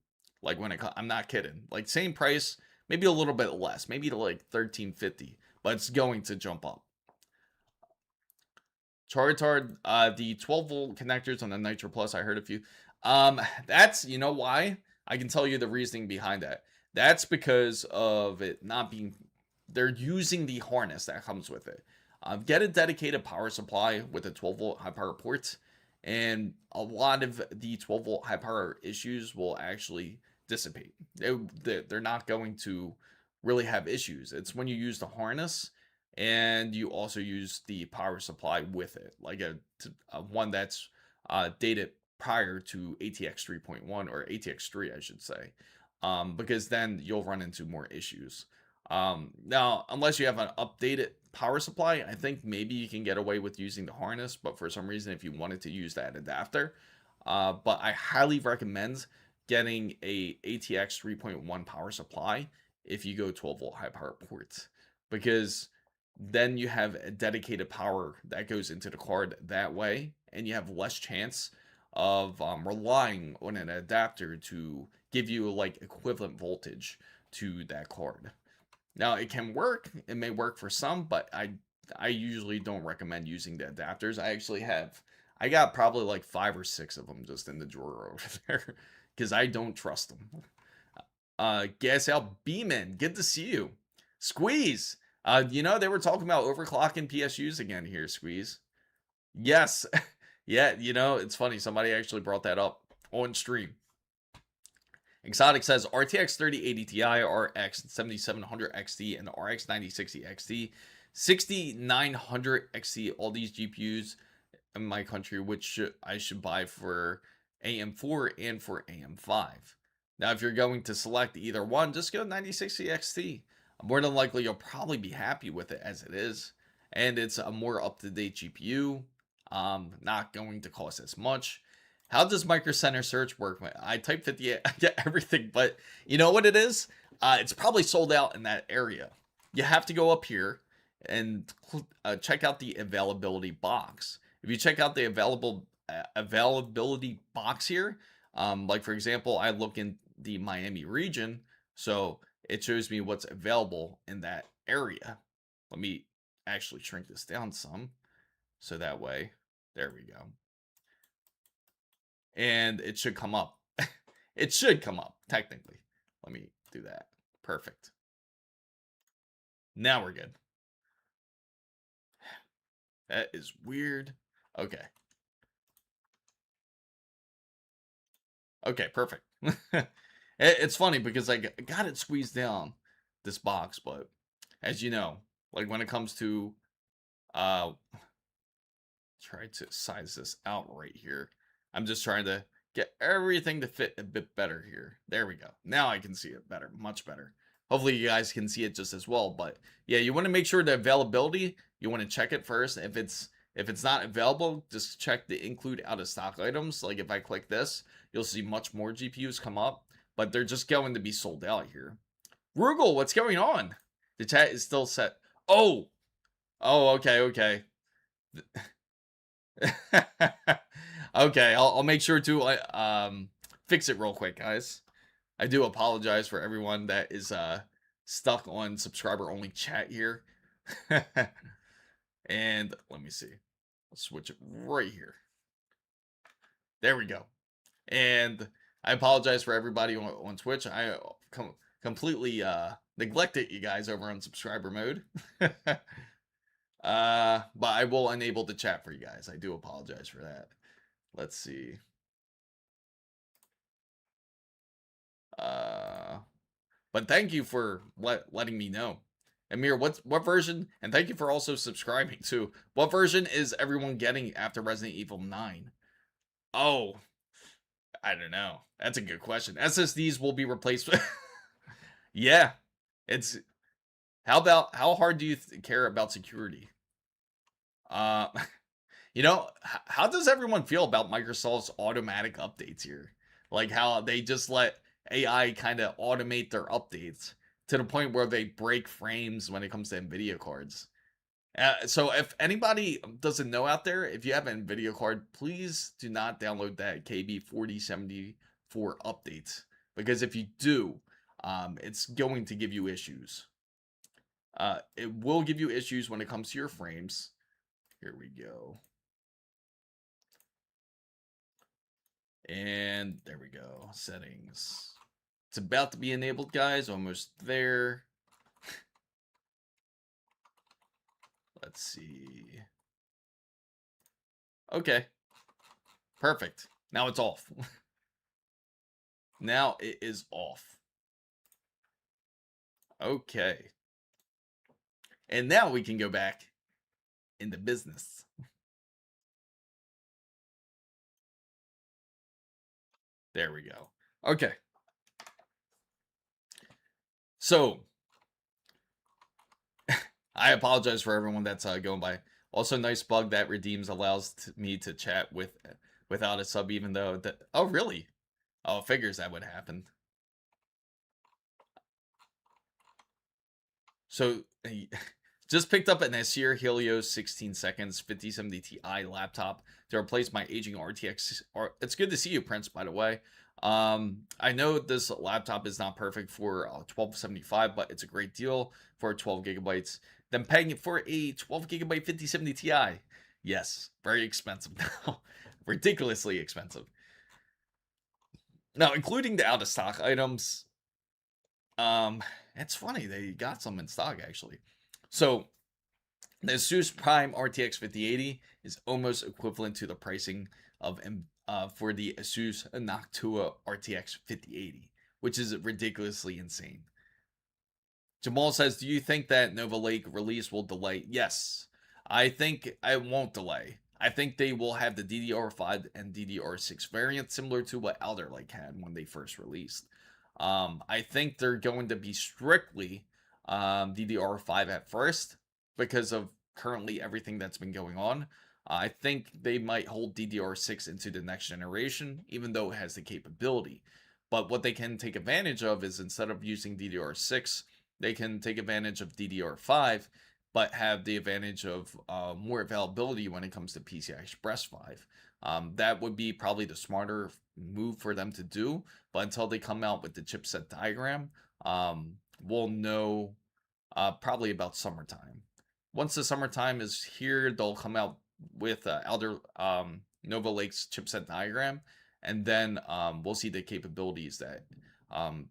Like when I'm not kidding. Like same price, maybe a little bit less, maybe to like $1,350, but it's going to jump up. Charizard, the 12-volt connectors on the Nitro Plus, I heard a few. That's, you know why? I can tell you the reasoning behind that. That's because of it not being, they're using the harness that comes with it. Get a dedicated power supply with a 12-volt high power port, and a lot of the 12-volt high power issues will actually dissipate. They're not going to really have issues. It's when you use the harness and you also use the power supply with it, like a one that's dated prior to ATX 3.1 or ATX 3, I should say, because then you'll run into more issues. Now, unless you have an updated power supply, I think maybe you can get away with using the harness, but for some reason, if you wanted to use that adapter, but I highly recommend getting a ATX 3.1 power supply if you go 12-volt high power ports, because then you have a dedicated power that goes into the card that way, and you have less chance of relying on an adapter to give you like equivalent voltage to that card. Now, it can work. It may work for some, but I usually don't recommend using the adapters. I got probably like 5 or 6 of them just in the drawer over there because I don't trust them. Gas out Beeman, good to see you. Squeeze. You know, they were talking about overclocking PSUs again here, Squeeze. Yes. Yeah, you know, it's funny. Somebody actually brought that up on stream. Exotic says RTX 3080 Ti, RX 7700 XT, and the RX 9060 XT, 6900 XT. All these GPUs in my country, which I should buy for AM4 and for AM5. Now, if you're going to select either one, just go 9060 XT. More than likely, you'll probably be happy with it as it is, and it's a more up-to-date GPU. Not going to cost as much. How does Micro Center search work? I type 58, I get everything, but you know what it is? It's probably sold out in that area. You have to go up here and check out the availability box. If you check out the availability box here, like for example, I look in the Miami region, so it shows me what's available in that area. Let me actually shrink this down some, so that way, there we go. And it should come up. It should come up, technically. Let me do that. Perfect. Now we're good. That is weird. Okay. Okay, perfect. It's funny because I got it squeezed down, this box, but as you know, like when it comes to try to size this out right here. I'm just trying to get everything to fit a bit better here. There we go. Now I can see it better, much better. Hopefully you guys can see it just as well. But yeah, you want to make sure the availability, you want to check it first. If it's not available, just check the include out of stock items. Like if I click this, you'll see much more GPUs come up, but they're just going to be sold out here. Rugal, what's going on? The chat is still set. Oh, okay. Okay, I'll make sure to fix it real quick, guys. I do apologize for everyone that is stuck on subscriber only chat here. And let me see. I'll switch it right here. There we go. And I apologize for everybody on Twitch. I completely neglected you guys over on subscriber mode. But I will enable the chat for you guys. I do apologize for that. Let's see. But thank you for letting me know. Amir, what version? And thank you for also subscribing too. What version is everyone getting after Resident Evil 9? Oh, I don't know. That's a good question. SSDs will be replaced with yeah. It's how hard do you care about security? You know, how does everyone feel about Microsoft's automatic updates here? Like how they just let AI kind of automate their updates to the point where they break frames when it comes to NVIDIA cards. So if anybody doesn't know out there, if you have an NVIDIA card, please do not download that KB4074 updates. Because if you do, it's going to give you issues. It will give you issues when it comes to your frames. Here we go. And there we go. Settings. It's about to be enabled, guys. Almost there. Let's see. Okay. Perfect. Now it's off. Now it is off. Okay. And now we can go back into business. There we go. Okay. So, I apologize for everyone that's going by. Also, nice bug that redeems allows me to chat without a sub, even though that. Oh, really? Oh, figures that would happen. So, just picked up an Acer Helios 16 seconds 5070 Ti laptop to replace my aging RTX. It's good to see you, Prince, by the way. I know this laptop is not perfect for 1275, but it's a great deal for 12 gigabytes. Then paying it for a 12 gigabyte 5070 Ti. Yes, very expensive now. Ridiculously expensive. Now, including the out of stock items, it's funny, they got some in stock actually. So The ASUS Prime RTX 5080 is almost equivalent to the pricing of for the ASUS Noctua RTX 5080, which is ridiculously insane. Jamal says, do you think that Nova Lake release will delay? Yes. I think it won't delay. I think they will have the DDR5 and DDR6 variant similar to what Alder Lake had when they first released. I think they're going to be strictly DDR5 at first because of currently everything that's been going on. I think they might hold DDR6 into the next generation, even though it has the capability. But what they can take advantage of is instead of using DDR6, they can take advantage of DDR5, but have the advantage of more availability when it comes to PCI Express 5. That would be probably the smarter move for them to do. But until they come out with the chipset diagram, we'll know probably about summertime. Once the summertime is here, they'll come out with Nova Lake's chipset diagram, and then we'll see the capabilities that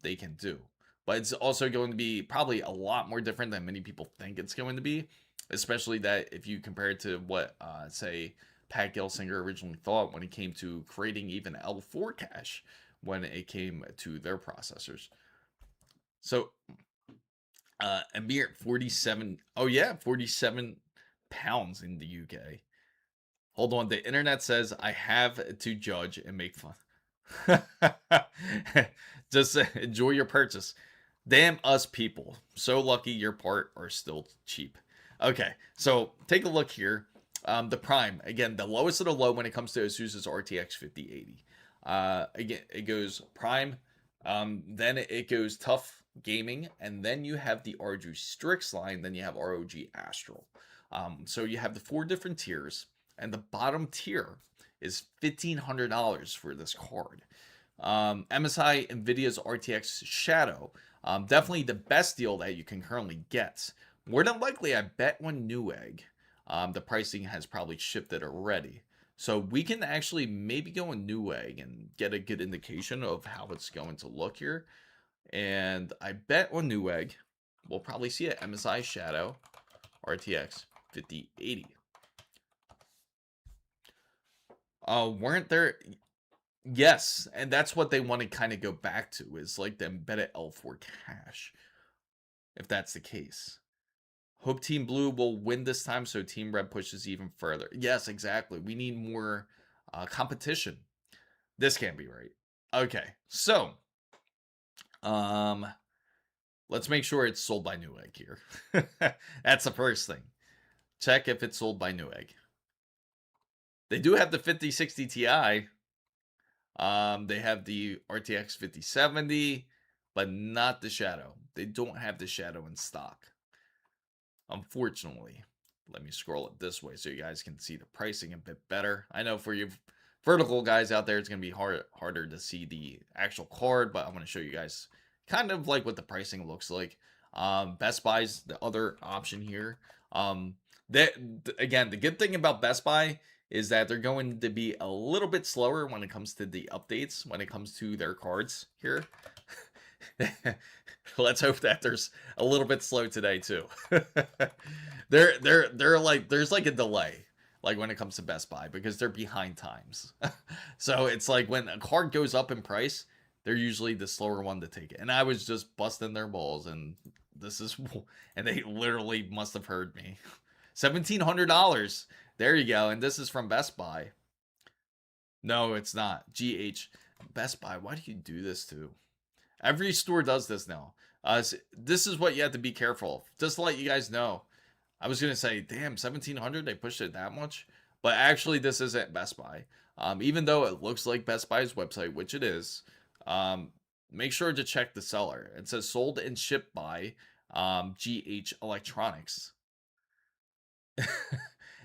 they can do. But it's also going to be probably a lot more different than many people think it's going to be, especially that if you compare it to what, say, Pat Gelsinger originally thought when it came to creating even L4 cache when it came to their processors. So, and being at 47, oh yeah, 47 pounds in the UK. Hold on, the internet says I have to judge and make fun. Just enjoy your purchase. Damn us people. So lucky your part are still cheap. Okay, so take a look here. The Prime, again, the lowest of the low when it comes to ASUS's RTX 5080. Again, it goes Prime, then it goes Tough Gaming, and then you have the ROG Strix line, then you have ROG Astral. So you have the 4 different tiers, and the bottom tier is $1,500 for this card. MSI NVIDIA's RTX Shadow, definitely the best deal that you can currently get. More than likely, I bet on Newegg, the pricing has probably shifted already. So we can actually maybe go on Newegg and get a good indication of how it's going to look here. And I bet on Newegg, we'll probably see an MSI Shadow RTX 5080. Weren't there... Yes, and that's what they want to kind of go back to, is like the embedded L4 cache, if that's the case. Hope Team Blue will win this time so Team Red pushes even further. Yes, exactly. We need more competition. This can't be right. Okay, so let's make sure it's sold by Newegg here. That's the first thing. Check if it's sold by Newegg. They do have the 5060 Ti. They have the RTX 5070, but not the Shadow. They don't have the Shadow in stock, unfortunately. Let me scroll it this way so you guys can see the pricing a bit better. I know for you vertical guys out there, it's going to be harder to see the actual card, but I'm going to show you guys kind of like what the pricing looks like. Best Buy's the other option here. Again, the good thing about Best Buy is that they're going to be a little bit slower when it comes to the updates, when it comes to their cards here. Let's hope that there's a little bit slow today too. they're like, there's like a delay, like when it comes to Best Buy, because they're behind times. So it's like when a card goes up in price, they're usually the slower one to take it. And I was just busting their balls, and and they literally must have heard me. $1,700. There you go. And this is from Best Buy. No, it's not. GH. Best Buy, why do you do this to? Every store does this now. This is what you have to be careful of. Just to let you guys know. I was going to say, damn, 1,700? They pushed it that much? But actually, this isn't Best Buy. Even though it looks like Best Buy's website, which it is, make sure to check the seller. It says sold and shipped by GH Electronics.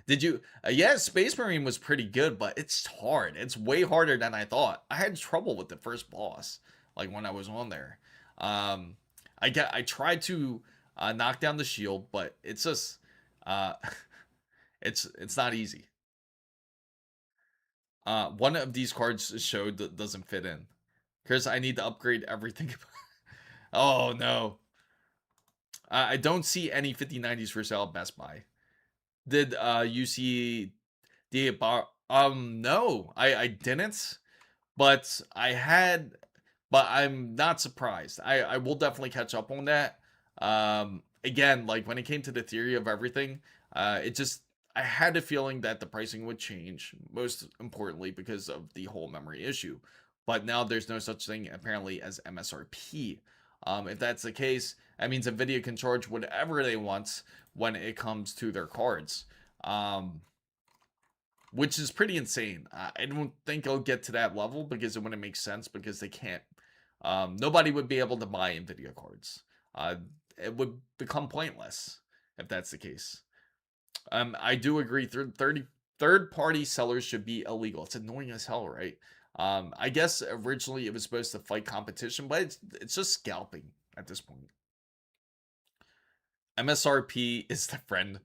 Did you? Yeah, Space Marine was pretty good, but it's hard. It's way harder than I thought. I had trouble with the first boss, like when I was on there. I tried to knock down the shield, but it's just it's not easy. One of these cards showed that doesn't fit in. Chris, I need to upgrade everything. Oh no. I don't see any 5090s for sale at Best Buy. Did you see the no, I didn't, but I had, but I'm not surprised. I will definitely catch up on that. Again, like when it came to the theory of everything, it just, I had a feeling that the pricing would change, most importantly because of the whole memory issue. But now there's no such thing apparently as MSRP. If that's the case, that means Nvidia can charge whatever they want when it comes to their cards. Which is pretty insane. I don't think I'll get to that level because it wouldn't make sense, because they can't. Nobody would be able to buy Nvidia cards. It would become pointless if that's the case. I do agree. Third-party sellers should be illegal. It's annoying as hell, right? I guess originally it was supposed to fight competition, but it's just scalping at this point. MSRP is the friend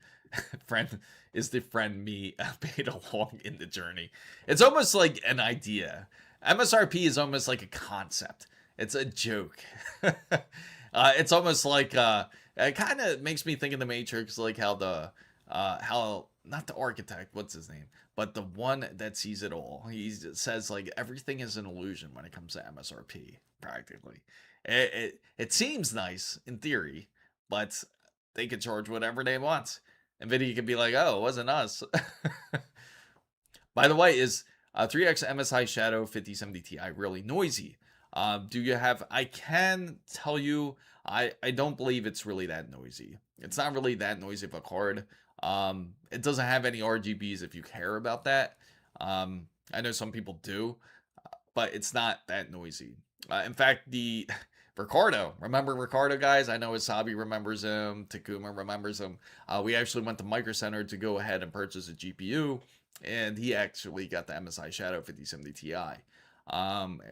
is the friend me paid along in the journey. It's almost like an idea. MSRP is almost like a concept. It's a joke. It's almost like it kind of makes me think of the Matrix, like how the how, not the architect, what's his name, but the one that sees it all. He says like everything is an illusion when it comes to MSRP. Practically, it seems nice in theory, but they could charge whatever they want. NVIDIA could be like, oh, it wasn't us. By the way, is 3X MSI Shadow 5070 Ti really noisy? Do you have, I can tell you, I don't believe it's really that noisy. It's not really that noisy of a card. It doesn't have any RGBs if you care about that. I know some people do, but it's not that noisy. In fact, the Ricardo, remember Ricardo, guys? I know Wasabi remembers him. Takuma remembers him. We actually went to Micro Center to go ahead and purchase a GPU, and he actually got the MSI Shadow 5070 Ti.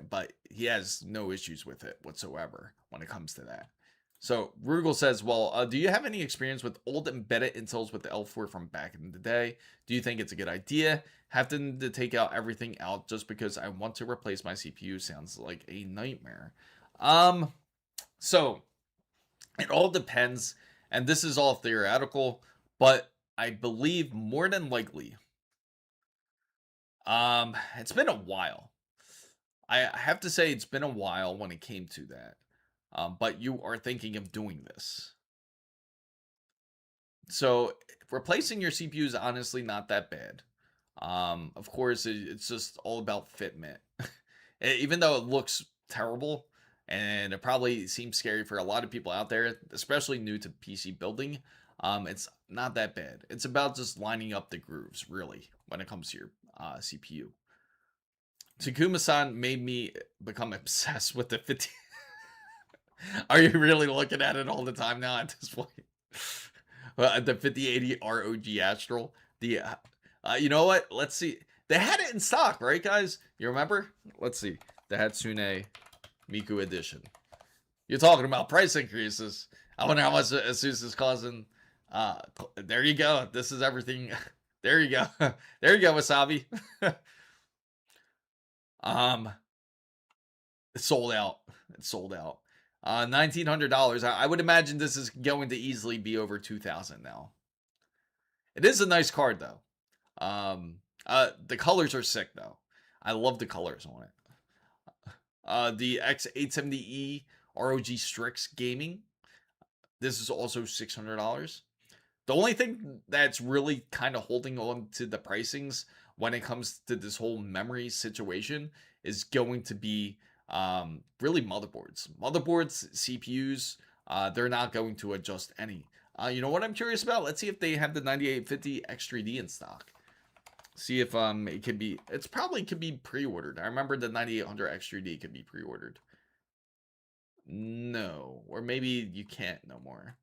But he has no issues with it whatsoever when it comes to that. So Rugal says, well, do you have any experience with old embedded Intels with the L4 from back in the day? Do you think it's a good idea? Having to take out everything out just because I want to replace my CPU sounds like a nightmare. So it all depends, and this is all theoretical, but I believe more than likely, it's been a while. I have to say it's been a while when it came to that. But you are thinking of doing this. So replacing your CPU is honestly not that bad. Of course, it's just all about fitment. Even though it looks terrible, and it probably seems scary for a lot of people out there, especially new to PC building, it's not that bad. It's about just lining up the grooves, really, when it comes to your CPU. Takuma-san made me become obsessed with the 50. Are you really looking at it all the time now at this point? The 5080 ROG Astral. The you know what? Let's see. They had it in stock, right, guys? You remember? Let's see. The Hatsune Miku edition. You're talking about price increases. I wonder how much ASUS is causing. There you go. This is everything. There you go. There you go, Wasabi. It's sold out. It's sold out. $1,900. I would imagine this is going to easily be over 2,000 now. It is a nice card though. The colors are sick though. I love the colors on it. The X870E ROG Strix Gaming. This is also $600. The only thing that's really kind of holding on to the pricings when it comes to this whole memory situation is going to be really motherboards. Motherboards, CPUs, they're not going to adjust any. You know what I'm curious about? Let's see if they have the 9850 X3D in stock. See if it could be, it's probably could be pre-ordered. I remember the 9800 X3D could be pre-ordered. No, or maybe you can't no more.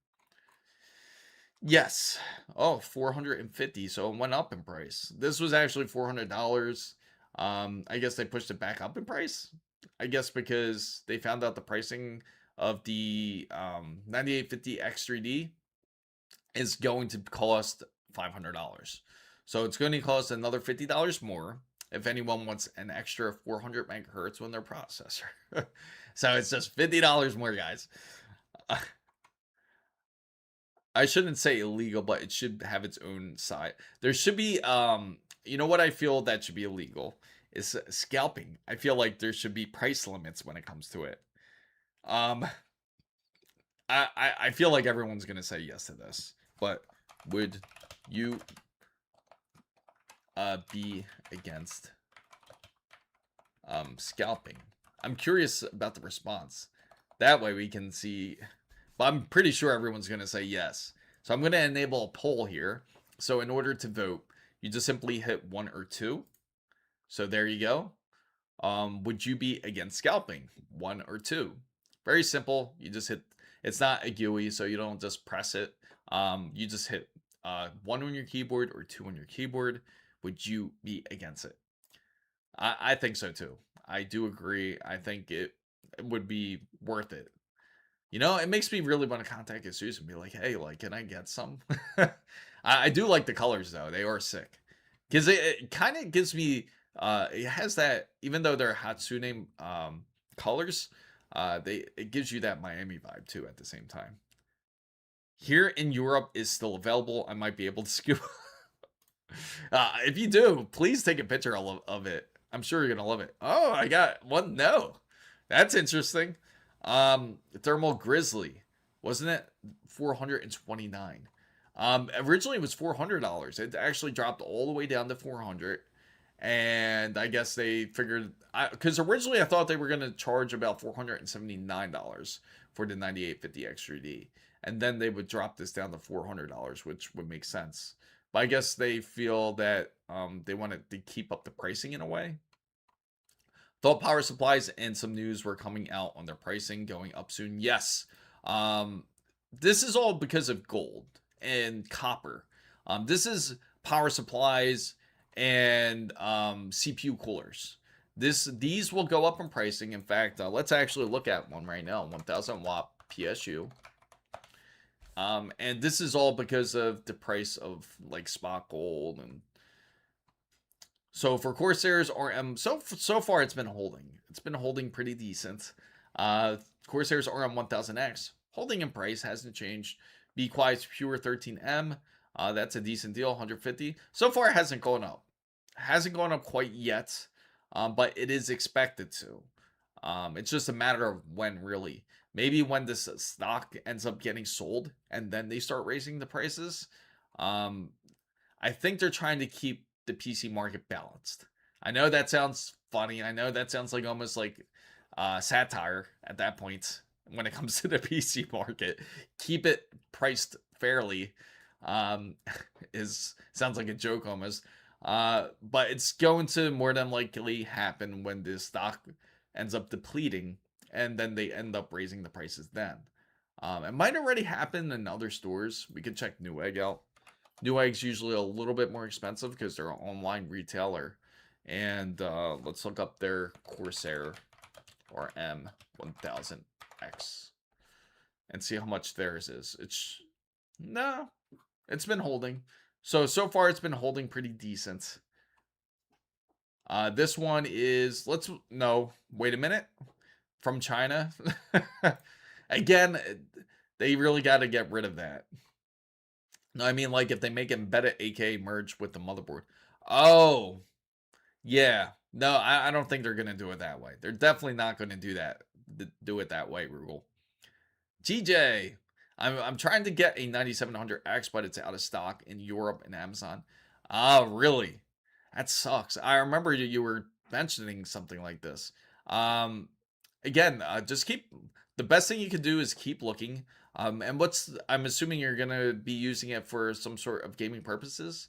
Yes. Oh, 450. So it went up in price. This was actually $400. I guess they pushed it back up in price. I guess because they found out the pricing of the 9850 X3D is going to cost $500. So it's going to cost another $50 more if anyone wants an extra 400 megahertz on their processor. So it's just $50 more, guys. I shouldn't say illegal, but it should have its own side. There should be you know what I feel that should be illegal is scalping. I feel like there should be price limits when it comes to it. Um I feel like everyone's gonna say yes to this, but would you be against scalping? I'm curious about the response. That way we can see, but I'm pretty sure everyone's gonna say yes. So I'm gonna enable a poll here. So in order to vote, you just simply hit 1 or 2. So there you go. Would you be against scalping? 1 or 2. Very simple. You just hit, it's not a GUI, so you don't just press it. You just hit 1 on your keyboard or 2 on your keyboard. Would you be against it? I think so too. I do agree. I think it would be worth it. You know, it makes me really want to contact ASUS and be like, hey, like, can I get some? I do like the colors though. They are sick. Because it kind of gives me it has that, even though they're Hatsune colors, it gives you that Miami vibe too at the same time. Here in Europe is still available. I might be able to scoop. If you do, please take a picture of it. I'm sure you're gonna love it. Oh, I got one. No, that's interesting. Thermal Grizzly, wasn't it 429? Originally it was $400. It actually dropped all the way down to 400. And I guess they figured, because originally I thought they were going to charge about $479 for the 9850 X3D. And then they would drop this down to $400, which would make sense. But I guess they feel that they wanted to keep up the pricing in a way. Thought power supplies and some news were coming out on their pricing going up soon. Yes. This is all because of gold and copper. This is power supplies and CPU coolers. These will go up in pricing. In fact, let's actually look at one right now. 1000 watt PSU. And this is all because of the price of like spot gold. And so for Corsair's RM, so far it's been holding. It's been holding pretty decent. Corsair's RM 1000X holding in price, hasn't changed. Be Quiet's Pure 13M, that's a decent deal, 150. So far it hasn't gone up. Hasn't gone up quite yet, but it is expected to. It's just a matter of when, really. Maybe when this stock ends up getting sold and then they start raising the prices. I think they're trying to keep the PC market balanced. I know that sounds funny. I know that sounds like almost like satire at that point when it comes to the PC market. Keep it priced fairly sounds like a joke almost. But it's going to more than likely happen when the stock ends up depleting and then they end up raising the prices then. It might already happen in other stores. We could check Newegg out. Newegg's usually a little bit more expensive because they're an online retailer. And let's look up their Corsair RM 1000X and see how much theirs is. It's been holding. So far it's been holding pretty decent. This one is, wait a minute. From China. Again, they really got to get rid of that. No, I mean, like if they make embedded AK merge with the motherboard. Oh, yeah. No, I don't think they're going to do it that way. They're definitely not going to do it that way, Rugal. GJ, I'm trying to get a 9700X, but it's out of stock in Europe and Amazon. Oh, really? That sucks. I remember you were mentioning something like this. Again, just the best thing you can do is keep looking. And I'm assuming you're going to be using it for some sort of gaming purposes.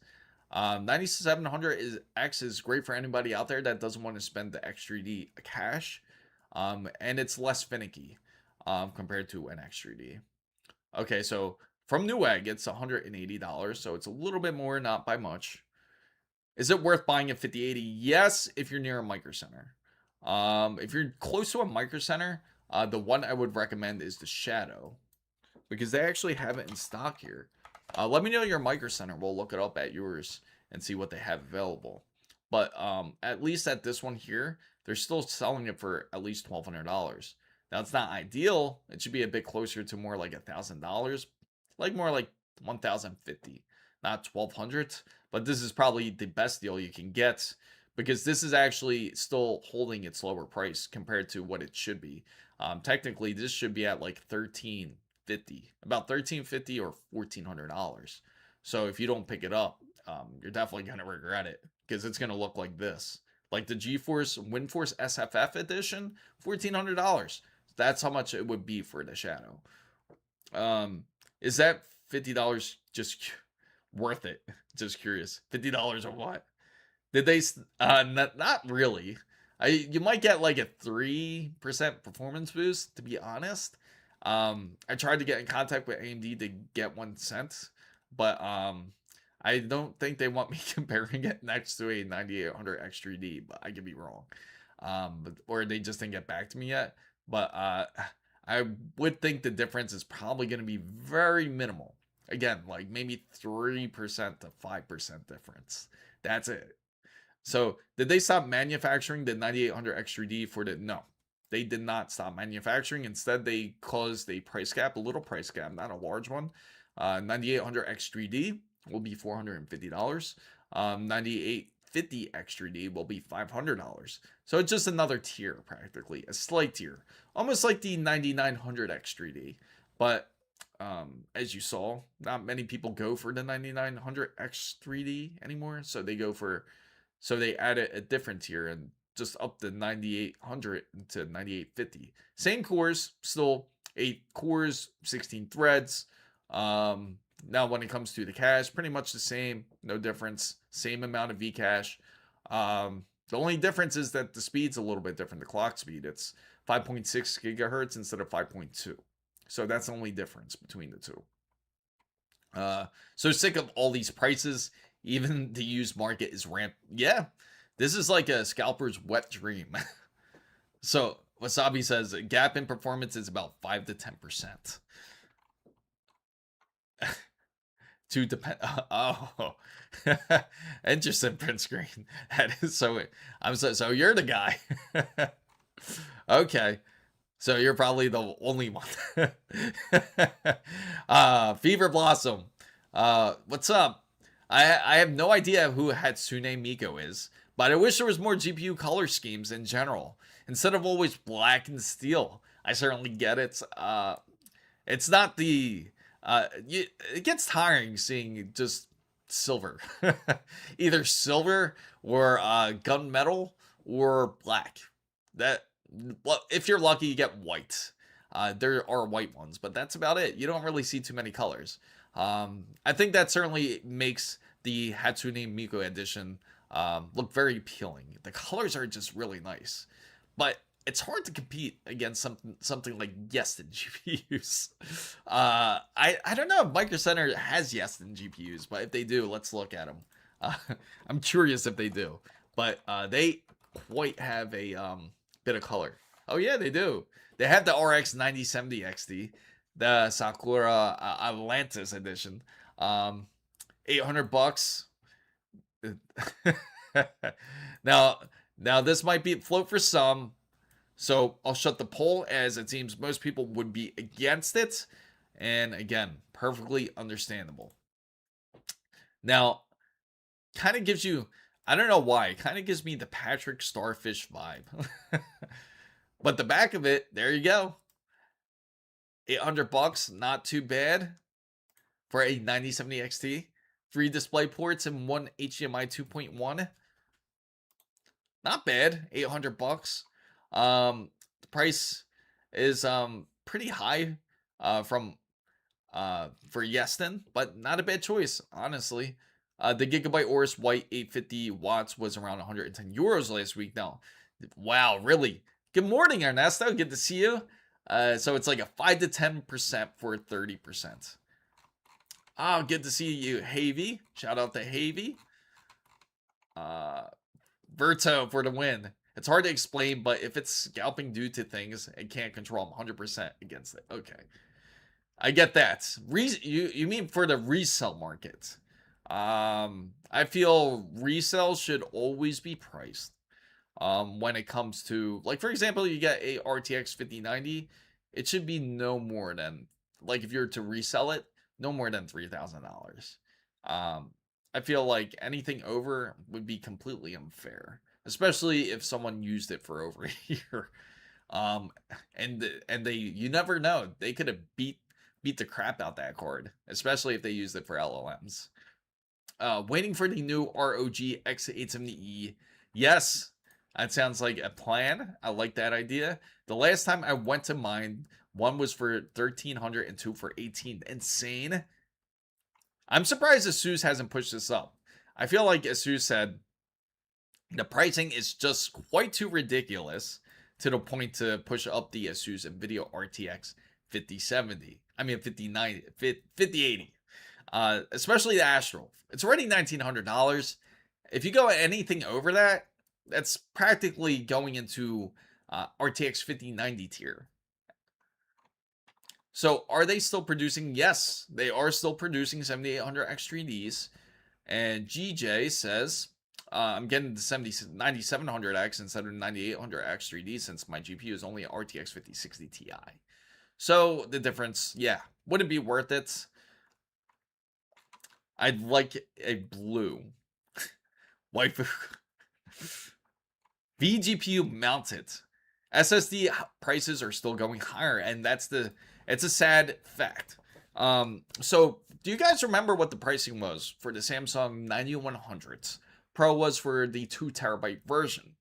9700X is great for anybody out there that doesn't want to spend the X3D cash. And it's less finicky compared to an X3D. Okay, so from Newegg, it's $180. So it's a little bit more, not by much. Is it worth buying a 5080? Yes, if you're near a Micro Center. If you're close to a Micro Center, the one I would recommend is the Shadow, because they actually have it in stock here. Let me know your Micro Center. We'll look it up at yours and see what they have available. But at least at this one here, they're still selling it for at least $1,200. Now, it's not ideal. It should be a bit closer to more like $1,000. like more like 1050, not 1200. But this is probably the best deal you can get because this is actually still holding its lower price compared to what it should be. Technically, this should be at like 1350, about 1350 or $1,400. So if you don't pick it up, you're definitely gonna regret it because it's gonna look like this, like the GeForce WindForce SFF edition, $1,400. That's how much it would be for the Shadow. Is that $50 just worth it? Just curious. $50 or what? Did they? Not really. You might get like a 3% performance boost. To be honest, I tried to get in contact with AMD to get 1 cent, but I don't think they want me comparing it next to a 9800 X3D. But I could be wrong. Or they just didn't get back to me yet. But I would think the difference is probably going to be very minimal. Again, like maybe 3% to 5% difference. That's it. So did they stop manufacturing the 9800 X3D for the? No, they did not stop manufacturing. Instead, they caused a price gap, a little price gap, not a large one. 9800 X3D will be $450. 9850 X3D will be $500. So it's just another tier, practically a slight tier, almost like the 9900 X3D. But as you saw, not many people go for the 9900 X3D anymore. So they added a different tier and just up the 9800 to 9850. Same cores, still 8 cores, 16 threads. Now when it comes to the cache, pretty much the same, no difference. Same amount of Vcache. The only difference is that the speed's a little bit different. The clock speed, it's 5.6 gigahertz instead of 5.2. So that's the only difference between the two. So sick of all these prices. Even the used market is ramped. Yeah, this is like a scalper's wet dream. So Wasabi says gap in performance is about 5 to 10%. To depend. Oh, interesting print screen. That is so. So you're the guy. Okay. So you're probably the only one. Fever Blossom. What's up? I have no idea who Hatsune Miku is, but I wish there was more GPU color schemes in general instead of always black and steel. I certainly get it. It's not the it gets tiring seeing just silver, either silver or gunmetal or black. That, well, if you're lucky, you get white. There are white ones, but that's about it. You don't really see too many colors. I think that certainly makes the Hatsune Miku edition look very appealing. The colors are just really nice, but it's hard to compete against something like Yeston GPUs. I don't know if Micro Center has Yeston GPUs, but if they do, let's look at them. I'm curious if they do, but they quite have a bit of color. Oh yeah, they do. They have the RX 9070 XD, the Sakura Atlantis edition. $800. now this might be float for some, so I'll shut the poll as it seems most people would be against it, and again, perfectly understandable. Now, kind of gives you, I don't know why, it kind of gives me the Patrick Starfish vibe. But the back of it, there you go. $800, not too bad for a 9070 XT. 3 display ports and 1 HDMI 2.1. Not bad. $800. The price is pretty high for Yeston, but not a bad choice, honestly. The Gigabyte Aorus White 850 watts was around 110 euros last week. Now, wow, really? Good morning, Ernesto. Good to see you. So it's like a 5 to 10% for 30%. Oh, good to see you, Havy. Shout out to Havy. Verto for the win. It's hard to explain, but if it's scalping due to things, it can't control. I'm 100% against it. Okay. I get that. You mean for the resale market. I feel resale should always be priced. When it comes to, like, for example, you get a RTX 5090, it should be no more than, like, if you're to resell it, No more than $3,000. I feel like anything over would be completely unfair, especially if someone used it for over a year. Um, and they, you never know, they could have beat the crap out that card, especially if they used it for LLMs. Waiting for the new ROG X870E. Yes, that sounds like a plan. I like that idea. The last time I went to mine, one was for 1,300 and two for 18. Insane. I'm surprised ASUS hasn't pushed this up. I feel like ASUS said the pricing is just quite too ridiculous to the point to push up the ASUS NVIDIA RTX 5070. I mean 5090, 5080. Especially the Astral. It's already $1,900. If you go anything over that, that's practically going into RTX 5090 tier. So are they still producing? Yes, they are still producing 7800X 3Ds. And GJ says, I'm getting the 9700X instead of 9800X 3D since my GPU is only an RTX 5060 Ti. So the difference, yeah, would it be worth it? I'd like a blue waifu. vGPU mounted. SSD prices are still going higher, and it's a sad fact. So do you guys remember what the pricing was for the Samsung 9100s? Pro was for the 2TB version.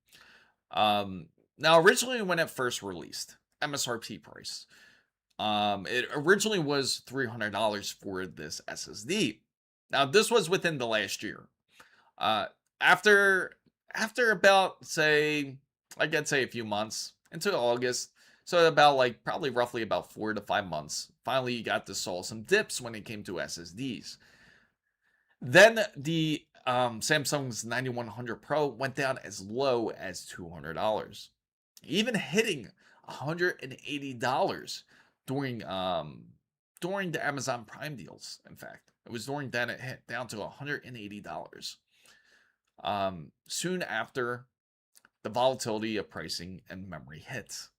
Now originally when it first released, MSRP price, it originally was $300 for this SSD. Now this was within the last year. After about, say, I'd say a few months into August, so about like probably roughly about 4 to 5 months, finally you got to saw some dips when it came to SSDs. Then the Samsung's 9100 Pro went down as low as $200, even hitting $180 during the Amazon Prime deals. In fact, it was during then it hit down to $180. Soon after, the volatility of pricing and memory hits,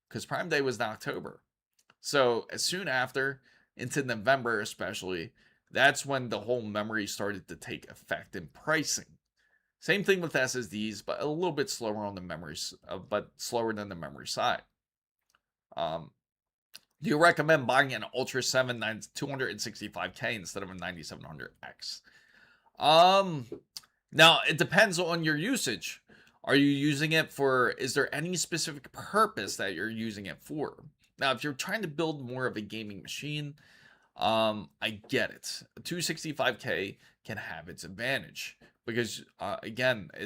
because Prime Day was in October. So as soon after, into November especially, that's when the whole memory started to take effect in pricing. Same thing with SSDs, but a little bit slower on the memories, but slower than the memory side. Do you recommend buying an Ultra 7 265K instead of a 9700X? Now it depends on your usage. Are you using it for, is there any specific purpose that you're using it for? Now, if you're trying to build more of a gaming machine, I get it. A 265K can have its advantage because, again, not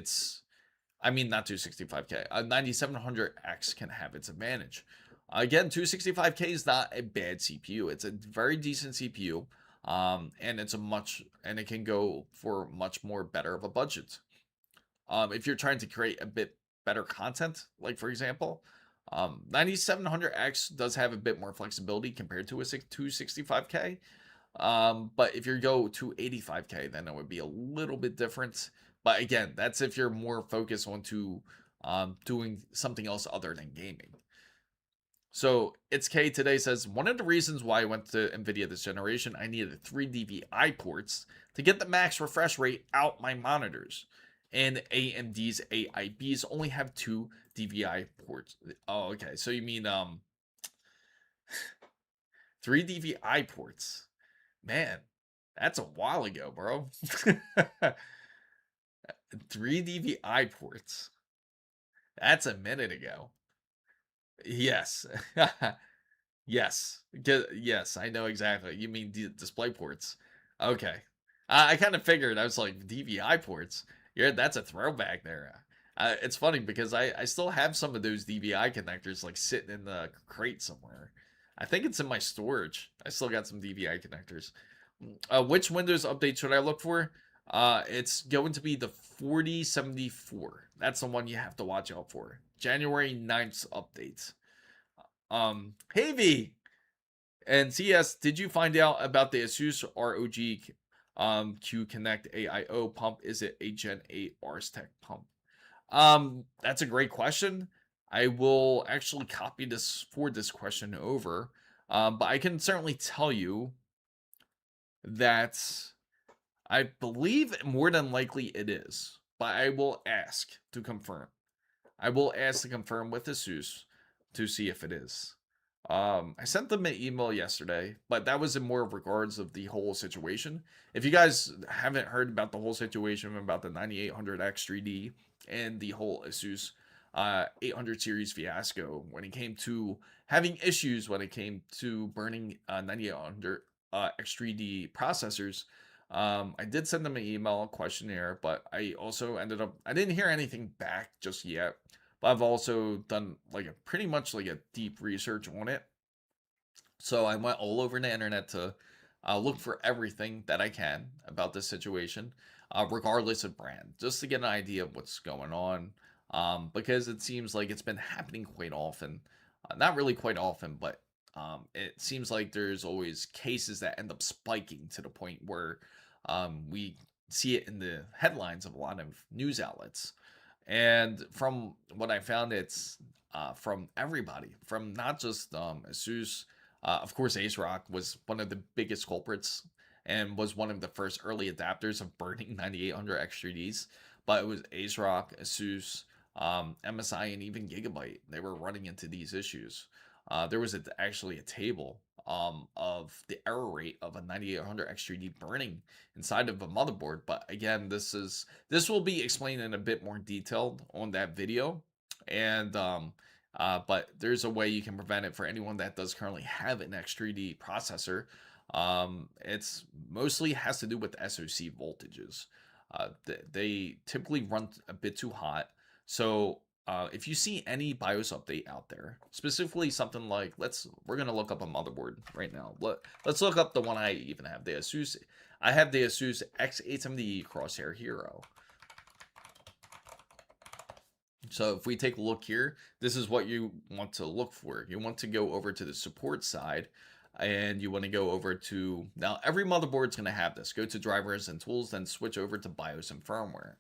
265K. A 9700X can have its advantage. Again, 265K is not a bad CPU. It's a very decent CPU, and it can go for much more better of a budget. If you're trying to create a bit better content, like for example, 9700X does have a bit more flexibility compared to a 265K. But if you go to 85K, then it would be a little bit different. But again, that's if you're more focused on doing something else other than gaming. So It's K today says, one of the reasons why I went to NVIDIA this generation, I needed 3 DVI ports to get the max refresh rate out my monitors. And AMD's AIBs only have 2 DVI ports. Oh, okay. So you mean 3 DVI ports. Man, that's a while ago, bro. 3 DVI ports. That's a minute ago. Yes. Yes. Yes, I know exactly. You mean display ports. Okay. I kind of figured. I was like, DVI ports. Yeah, that's a throwback there. It's funny because I still have some of those DVI connectors like sitting in the crate somewhere. I think it's in my storage. I still got some DVI connectors. Which Windows update should I look for? It's going to be the 4074. That's the one you have to watch out for. January 9th update. Hey V and CS, did you find out about the ASUS ROG Q Connect AIO pump? Is it a Gen 8 Ars Tech pump? That's a great question. I will actually copy this question over. But I can certainly tell you that I believe more than likely it is, but I will ask to confirm. I will ask to confirm with ASUS to see if it is. I sent them an email yesterday, but that was in more regards of the whole situation. If you guys haven't heard about the whole situation about the 9800X 3D and the whole ASUS 800 series fiasco when it came to having issues when it came to burning 9800 X3D processors, I did send them an email questionnaire, but I also I didn't hear anything back just yet. But I've also done like a pretty much like a deep research on it. So I went all over the internet to look for everything that I can about this situation, regardless of brand, just to get an idea of what's going on. Because it seems like it's been happening quite often. Not really quite often, but it seems like there's always cases that end up spiking to the point where we see it in the headlines of a lot of news outlets. And from what I found, it's from everybody, from not just ASUS. Of course, ASRock was one of the biggest culprits and was one of the first early adapters of burning 9800 X3Ds. But it was ASRock, ASUS, MSI, and even Gigabyte. They were running into these issues. There was actually a table of the error rate of a 9800 X3D burning inside of a motherboard. But again, this will be explained in a bit more detail on that video. And but there's a way you can prevent it for anyone that does currently have an X3D processor. It's mostly has to do with SoC voltages. They typically run a bit too hot. So if you see any BIOS update out there, specifically something like we're gonna look up a motherboard right now. Let's look up the one I even have, the ASUS. I have the ASUS X870 Corsair Hero. So if we take a look here, this is what you want to look for. You want to go over to the support side, and you want to go over to, now every motherboard is going to have this. Go to drivers and tools, then switch over to BIOS and firmware.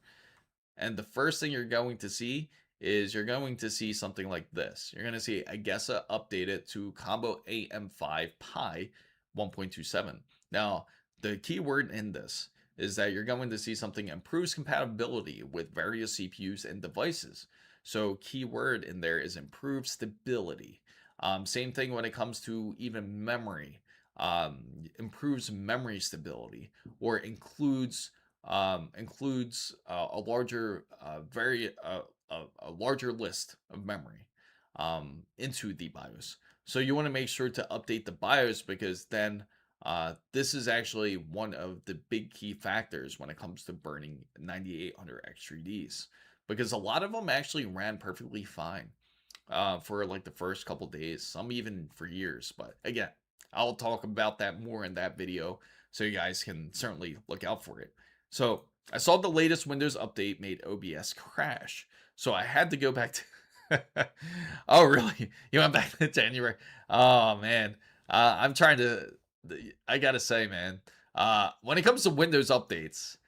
And the first thing you're going to see is you're going to see something like this. You're going to see AGESA updated to combo AM5 Pi 1.27. Now, the key word in this is that you're going to see something improves compatibility with various CPUs and devices. So keyword in there is improved stability. Same thing when it comes to even memory. Improves memory stability, or includes a larger a larger list of memory into the BIOS. So you want to make sure to update the BIOS, because then this is actually one of the big key factors when it comes to burning 9800 X3Ds, because a lot of them actually ran perfectly fine for like the first couple days, some even for years. But again, I'll talk about that more in that video, so you guys can certainly look out for it. So I saw the latest Windows update made OBS crash, so I had to go back to oh really, you went back to January? Oh man, I'm trying to, I gotta say, man, when it comes to Windows updates,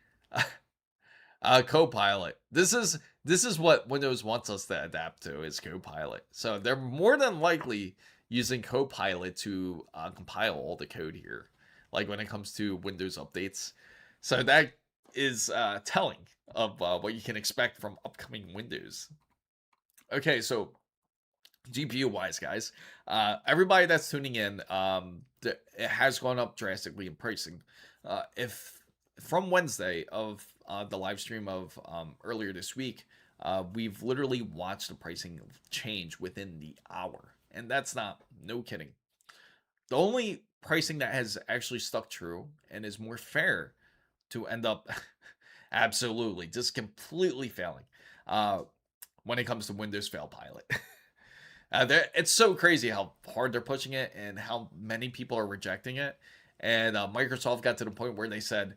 Copilot, this is what Windows wants us to adapt to, is Copilot. So they're more than likely using Copilot to compile all the code here, like when it comes to Windows updates. So that is telling of what you can expect from upcoming Windows. Okay, so GPU wise, guys, everybody that's tuning in, it has gone up drastically in pricing. If from Wednesday of the live stream of earlier this week, we've literally watched the pricing change within the hour, and that's no kidding. The only pricing that has actually stuck true and is more fair to end up absolutely just completely failing when it comes to Windows Fail Pilot. It's so crazy how hard they're pushing it and how many people are rejecting it. And Microsoft got to the point where they said,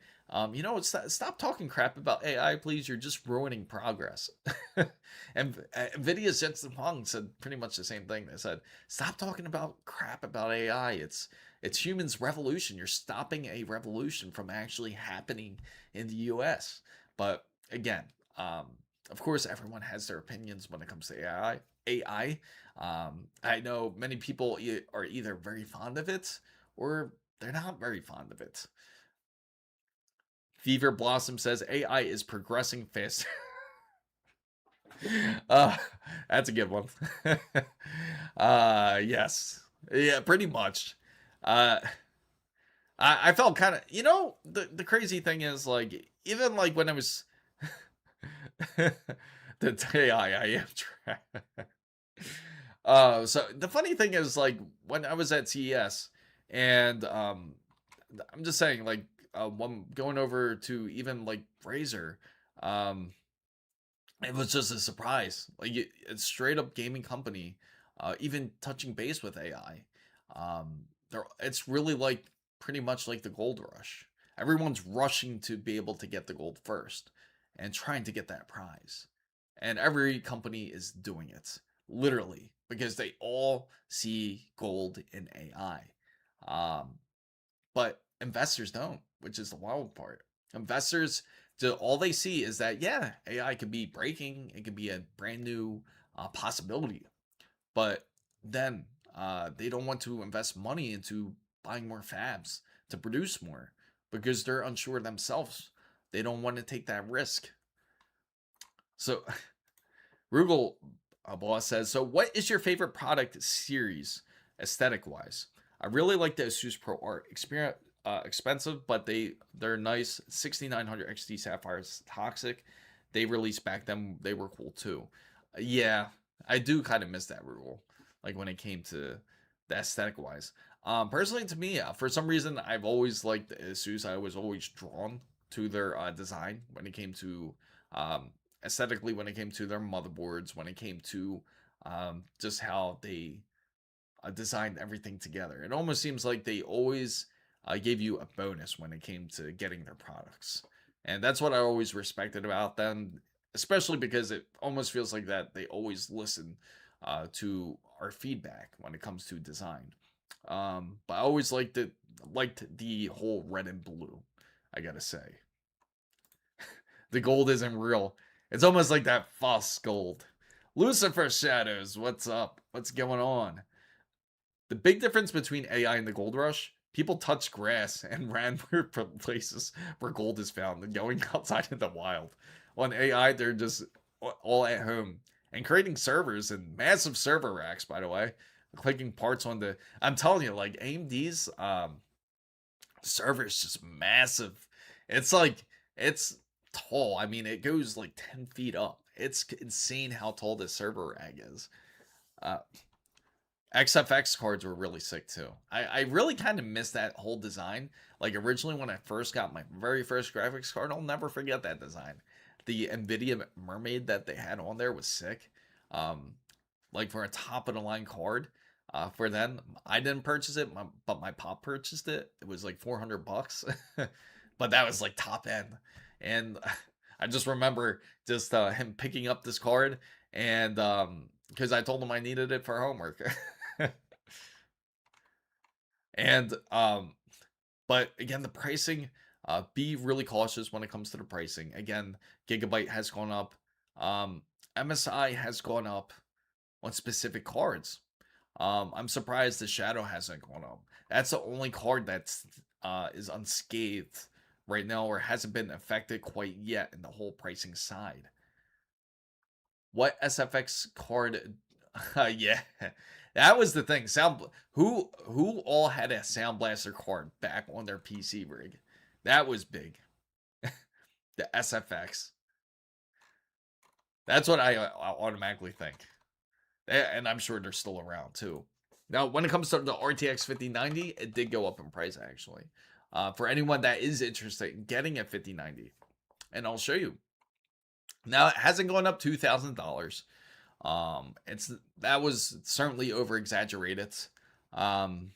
stop talking crap about AI, please. You're just ruining progress. And NVIDIA's Jensen Huang said pretty much the same thing. They said, stop talking about crap about AI. It's humans' revolution. You're stopping a revolution from actually happening in the US. But again, of course, everyone has their opinions when it comes to AI. I know many people are either very fond of it or they're not very fond of it. Fever Blossom says AI is progressing faster. That's a good one. Yes. Yeah, pretty much. I felt kind of, the crazy thing is, like, even like when I was the AI, I am trash. So the funny thing is, like, when I was at CES, and I'm just saying, like, when going over to even like Razer, um, it was just a surprise. Like, it's straight up gaming company, even touching base with AI. It's really like pretty much like the gold rush. Everyone's rushing to be able to get the gold first and trying to get that prize. And every company is doing it, literally, because they all see gold in AI. Um, but investors don't, which is the wild part. Investors, all they see is that, yeah, AI could be breaking, it could be a brand new possibility, but then they don't want to invest money into buying more fabs to produce more because they're unsure themselves. They don't want to take that risk. So Rugal Boss says, so what is your favorite product series aesthetic wise? I really like the ASUS Pro Art. Expensive, but they're nice. 6900 XT Sapphires toxic. They released back then. They were cool too. Yeah, I do kind of miss that rule. Like when it came to the aesthetic wise. Personally, to me, for some reason, I've always liked ASUS. I was always drawn to their design when it came to aesthetically, when it came to their motherboards, when it came to just how they designed everything together. It almost seems like they always gave you a bonus when it came to getting their products. And that's what I always respected about them, especially because it almost feels like that they always listen to our feedback when it comes to design. But I always liked the whole red and blue, I gotta say. The gold isn't real. It's almost like that false gold. Lucifer Shadows, what's up? What's going on? The big difference between AI and the gold rush, people touch grass and ran for places where gold is found than going outside in the wild. On AI, they're just all at home and creating servers and massive server racks, by the way. Clicking parts on the, I'm telling you, like AMD's server is just massive. It's like, it's tall. I mean, it goes like 10 feet up. It's insane how tall this server rack is. XFX cards were really sick too. I really kind of missed that whole design. Like originally when I first got my very first graphics card, I'll never forget that design. The NVIDIA Mermaid that they had on there was sick. Like for a top of the line card. For them, I didn't purchase it, but my pop purchased it. It was like $400, but that was like top end. And I just remember just him picking up this card and because I told him I needed it for homework. And but again, the pricing, be really cautious when it comes to the pricing. Again, Gigabyte has gone up. MSI has gone up on specific cards. I'm surprised the Shadow hasn't gone up. That's the only card that's is unscathed right now or hasn't been affected quite yet in the whole pricing side. What SFX card? Yeah, that was the thing. Who all had a Sound Blaster card back on their PC rig? That was big. The SFX. That's what I automatically think. And I'm sure they're still around too. Now, when it comes to the RTX 5090, it did go up in price actually. For anyone that is interested in getting a 5090, and I'll show you. Now, it hasn't gone up $2,000. That was certainly over exaggerated, and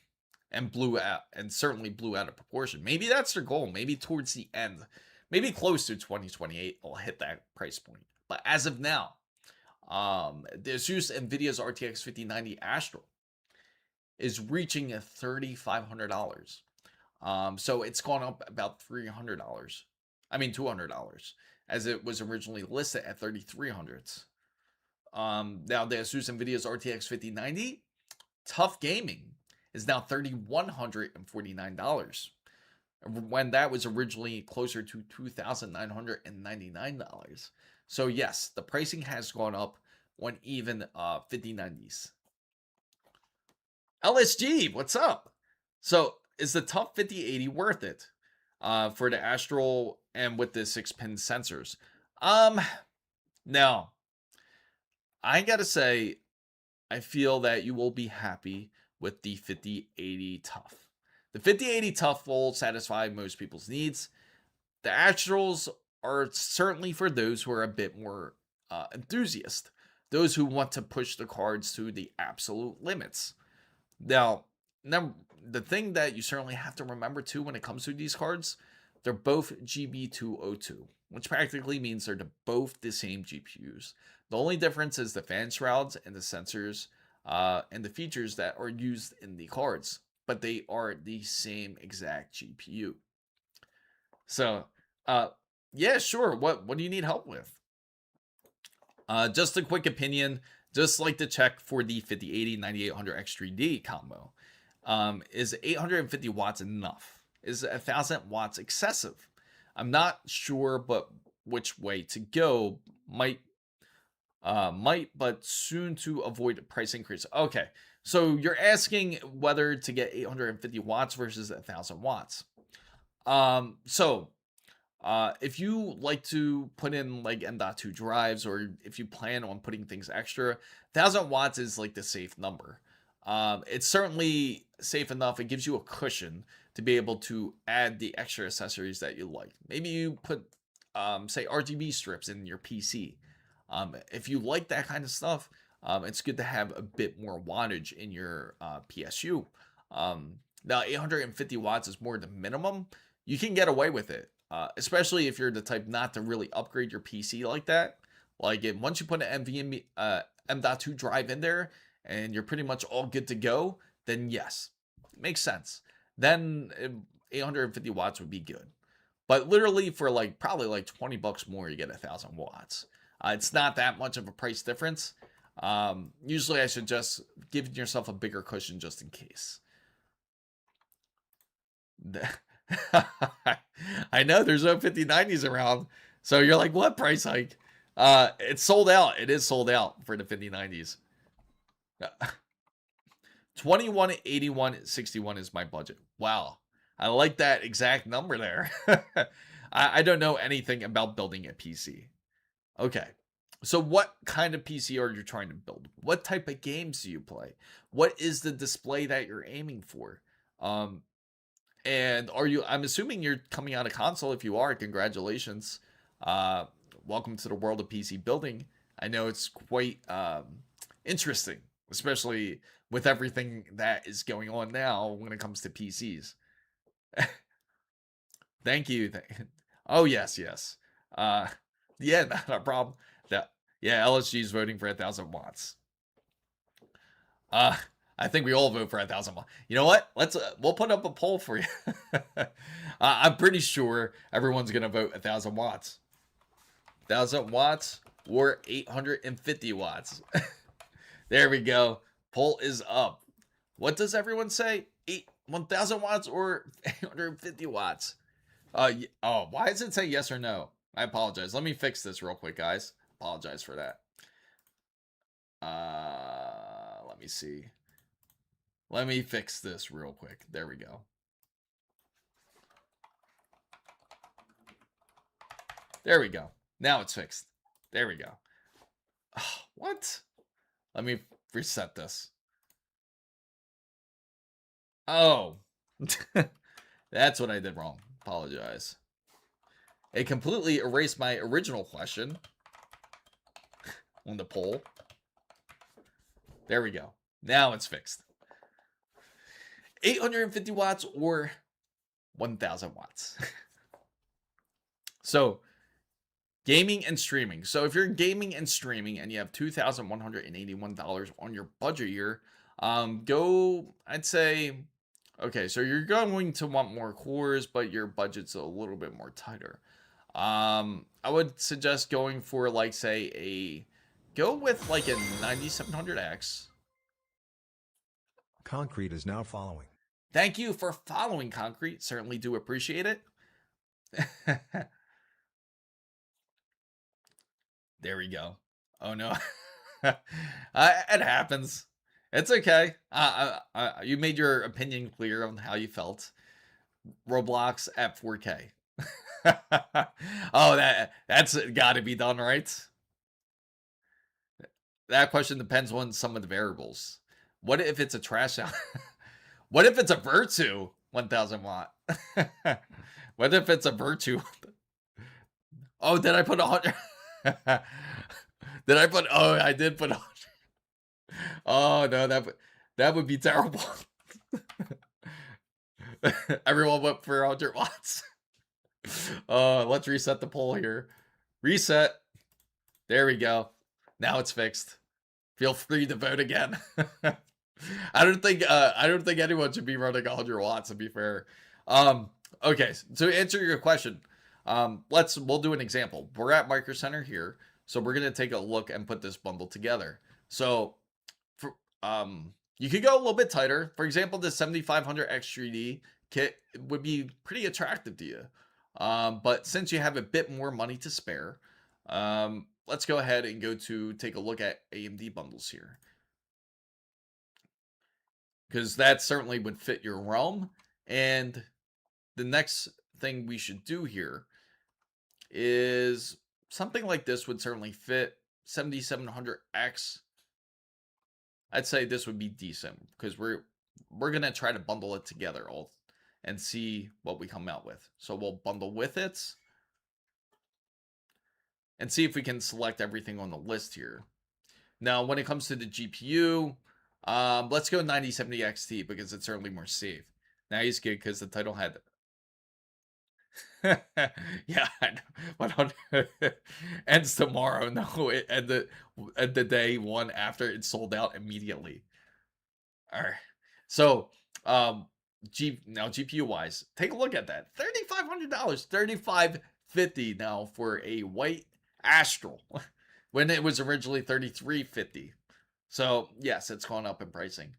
certainly blew out of proportion. Maybe that's their goal. Maybe towards the end, maybe close to 2028, they'll hit that price point. But as of now, the ASUS NVIDIA's RTX 5090 Astral is reaching $3,500. So it's gone up about $300. I mean $200, as it was originally listed at $3,300. Now the ASUS NVIDIA's RTX 5090 Tough Gaming is now $3,149. when that was originally closer to $2,999. So yes, the pricing has gone up on even 5090s. LSG, what's up? So is the tough 5080 worth it for the Astral and with the 6-pin sensors? No. I gotta say, I feel that you will be happy with the 5080 tough. The 5080 tough will satisfy most people's needs. The Astrals are certainly for those who are a bit more enthusiast, those who want to push the cards to the absolute limits. Now, the thing that you certainly have to remember too when it comes to these cards, they're both GB202, which practically means they're both the same GPUs. The only difference is the fan shrouds and the sensors and the features that are used in the cards, but they are the same exact GPU. So, yeah, sure. What do you need help with? Just a quick opinion. Just like to check for the 5080 9800X3D combo. Is 850 watts enough? Is 1000 watts excessive? I'm not sure, but which way to go might, but soon to avoid a price increase. Okay, so you're asking whether to get 850 watts versus 1000 watts. If you like to put in like M.2 drives, or if you plan on putting things extra, 1000 watts is like the safe number. It's certainly safe enough. It gives you a cushion to be able to add the extra accessories that you like. Maybe you put, say, RGB strips in your PC. If you like that kind of stuff, it's good to have a bit more wattage in your PSU. Now, 850 watts is more the minimum. You can get away with it. Especially if you're the type not to really upgrade your PC like that. Like once you put an NVMe M.2 drive in there and you're pretty much all good to go, then yes, it makes sense. Then 850 watts would be good. But literally for like probably like $20 more, you get 1000 watts. It's not that much of a price difference. Usually I should just give yourself a bigger cushion just in case. I know there's no 5090s around. So you're like, what price hike? It's sold out. It is sold out for the 5090s. 2181.61 is my budget. Wow. I like that exact number there. I don't know anything about building a PC. Okay. So what kind of PC are you trying to build? What type of games do you play? What is the display that you're aiming for? And I'm assuming you're coming out of console. If you are, congratulations. Welcome to the world of PC building. I know it's quite interesting, especially with everything that is going on now when it comes to PCs. Thank you. Oh, yes. Yeah, not a problem. Yeah, LSG is voting for 1000 watts. I think we all vote for 1000 watts. You know what? We'll put up a poll for you. I'm pretty sure everyone's gonna vote 1000 watts. 1000 watts or 850 watts. There we go. Poll is up. What does everyone say? 1000 watts or 850 watts? Why does it say yes or no? I apologize. Let me fix this real quick, guys. Apologize for that. Let me see. Let me fix this real quick. There we go. There we go. Now it's fixed. There we go. Oh, what? Let me reset this. Oh. That's what I did wrong. Apologize. It completely erased my original question on the poll. There we go. Now it's fixed. 850 watts or 1000 watts. So, gaming and streaming. So, if you're gaming and streaming and you have $2,181 on your budget year, I'd say, okay, so you're going to want more cores, but your budget's a little bit more tighter. I would suggest going for, like, say, go with like a 9700X. Concrete is now following. Thank you for following, Concrete. Certainly do appreciate it. There we go. Oh no. It happens. It's okay. You made your opinion clear on how you felt. Roblox at 4K. Oh, that's got to be done, right? That question depends on some of the variables. What if it's a trash out? What if it's a Virtu 1000 watt? What if it's a Virtu? Oh, did I put 100? Did I put? Oh, I did put 100. Oh no, that would be terrible. Everyone went for 100 watts. Let's reset the poll here. Reset. There we go. Now it's fixed. Feel free to vote again. I don't think anyone should be running 100 watts, to be fair. Okay, so to answer your question, we'll do an example. We're at Micro Center here, so we're gonna take a look and put this bundle together. So for you could go a little bit tighter. For example, the 7500 X3D kit would be pretty attractive to you. But since you have a bit more money to spare, let's go ahead and take a look at AMD bundles here, because that certainly would fit your realm. And the next thing we should do here is something like this would certainly fit 7700X. I'd say this would be decent, because we're gonna try to bundle it together all and see what we come out with. So we'll bundle with it and see if we can select everything on the list here. Now, when it comes to the GPU, let's go 9070 XT, because it's certainly more safe. Now he's good because the title had yeah, I know. 100 ends tomorrow. No, it ended the day one after it sold out immediately. All right. So, now GPU wise, take a look at that. $3,500, $3,550 now for a white Astral, when it was originally $3,350. So yes, it's gone up in pricing.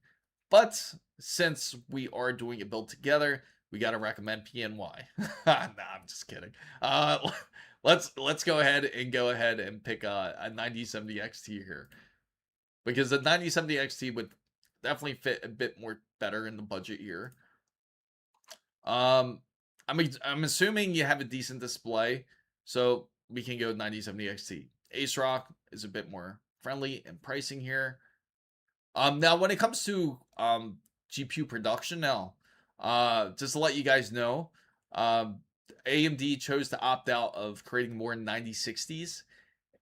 But since we are doing a build together, we got to recommend PNY. Nah, I'm just kidding. Let's go ahead and pick a 9070 XT here, because the 9070 XT would definitely fit a bit more better in the budget here. I'm assuming you have a decent display, so we can go 9070 XT. ASRock is a bit more friendly in pricing here. Now when it comes to GPU production, now just to let you guys know, AMD chose to opt out of creating more 9060s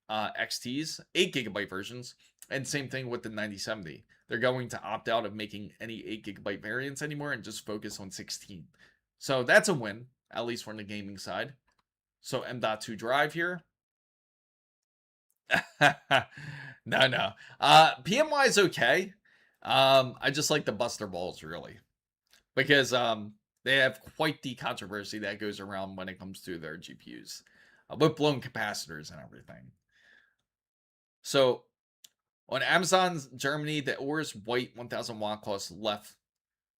XTs, 8GB versions, and same thing with the 9070. They're going to opt out of making any 8GB variants anymore and just focus on 16. So that's a win, at least from the gaming side. So M.2 drive here. No. PMY is okay. I just like the Buster Balls, really, because they have quite the controversy that goes around when it comes to their GPUs, with blown capacitors and everything. So on Amazon Germany, the Aorus white 1000 watt costs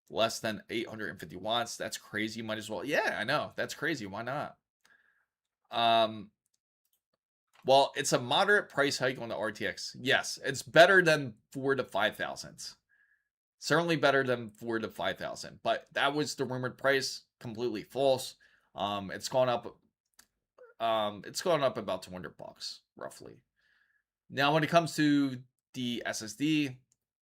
less than 850 watts. That's crazy. Might as well. Yeah, I know. That's crazy. Why not? Well, it's a moderate price hike on the RTX. Yes, it's better than 4,000 to 5,000. Certainly better than 4,000 to 5,000. But that was the rumored price. Completely false. It's gone up. It's gone up about $200 roughly. Now, when it comes to the SSD,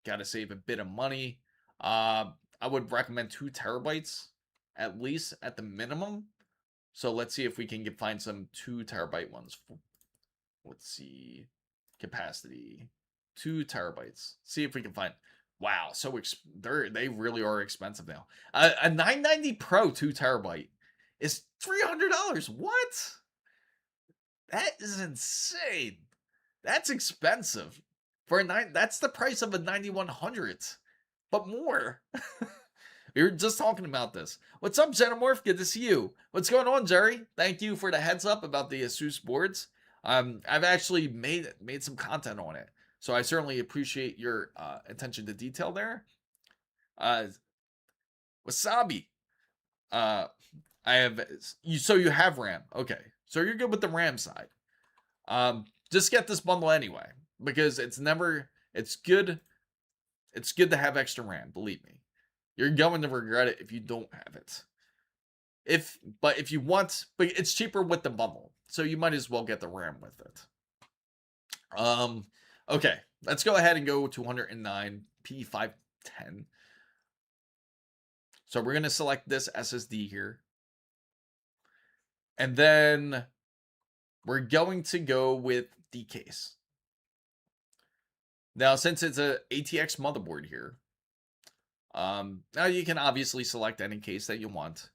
gotta save a bit of money. I would recommend 2 terabytes at least at the minimum. So let's see if we can find some 2 terabyte ones. Let's see, capacity, 2 terabytes. See if we can find. Wow, so they really are expensive now. A 990 Pro 2 terabyte is $300. What? That is insane. That's expensive for That's the price of a 9100, but more. We were just talking about this. What's up, Xenomorph? Good to see you. What's going on, Jerry? Thank you for the heads up about the ASUS boards. I've actually made some content on it, so I certainly appreciate your attention to detail there. Wasabi. I have you. So you have RAM. Okay, so you're good with the RAM side. Just get this bundle anyway because it's never. It's good. It's good to have extra RAM. Believe me, you're going to regret it if you don't have it. But if you want, but it's cheaper with the bundle, so you might as well get the RAM with it. Okay, let's go ahead and go 209 P510. So we're gonna select this SSD here, and then we're going to go with the case. Now, since it's a ATX motherboard here, now you can obviously select any case that you want.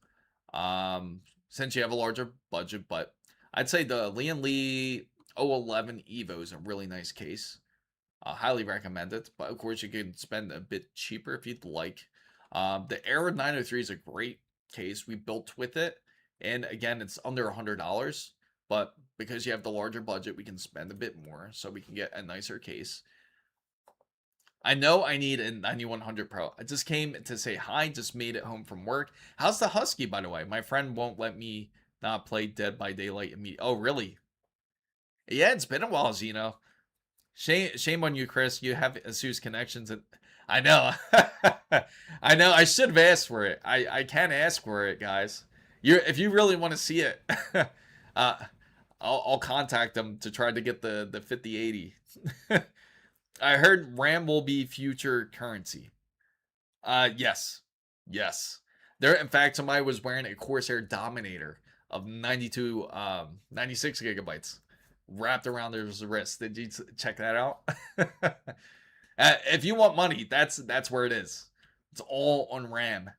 Since you have a larger budget, but I'd say the Lee 011 Evo is a really nice case. Highly recommend it, but of course you can spend a bit cheaper if you'd like. The Air 903 is a great case. We built with it, and again, it's under $100, but because you have the larger budget, we can spend a bit more, so we can get a nicer case. I know I need a 9100 Pro. I just came to say hi, just made it home from work. How's the Husky, by the way? My friend won't let me not play Dead by Daylight immediately. Oh, really? Yeah, it's been a while, Zeno. Shame on you, Chris. You have ASUS connections. And I know. I know. I should have asked for it. I can ask for it, guys. If you really want to see it, I'll contact them to try to get the 5080. I heard RAM will be future currency. Yes. There, in fact, somebody was wearing a Corsair Dominator of 96 gigabytes wrapped around his wrist. Did you check that out? If you want money, that's where it is. It's all on RAM.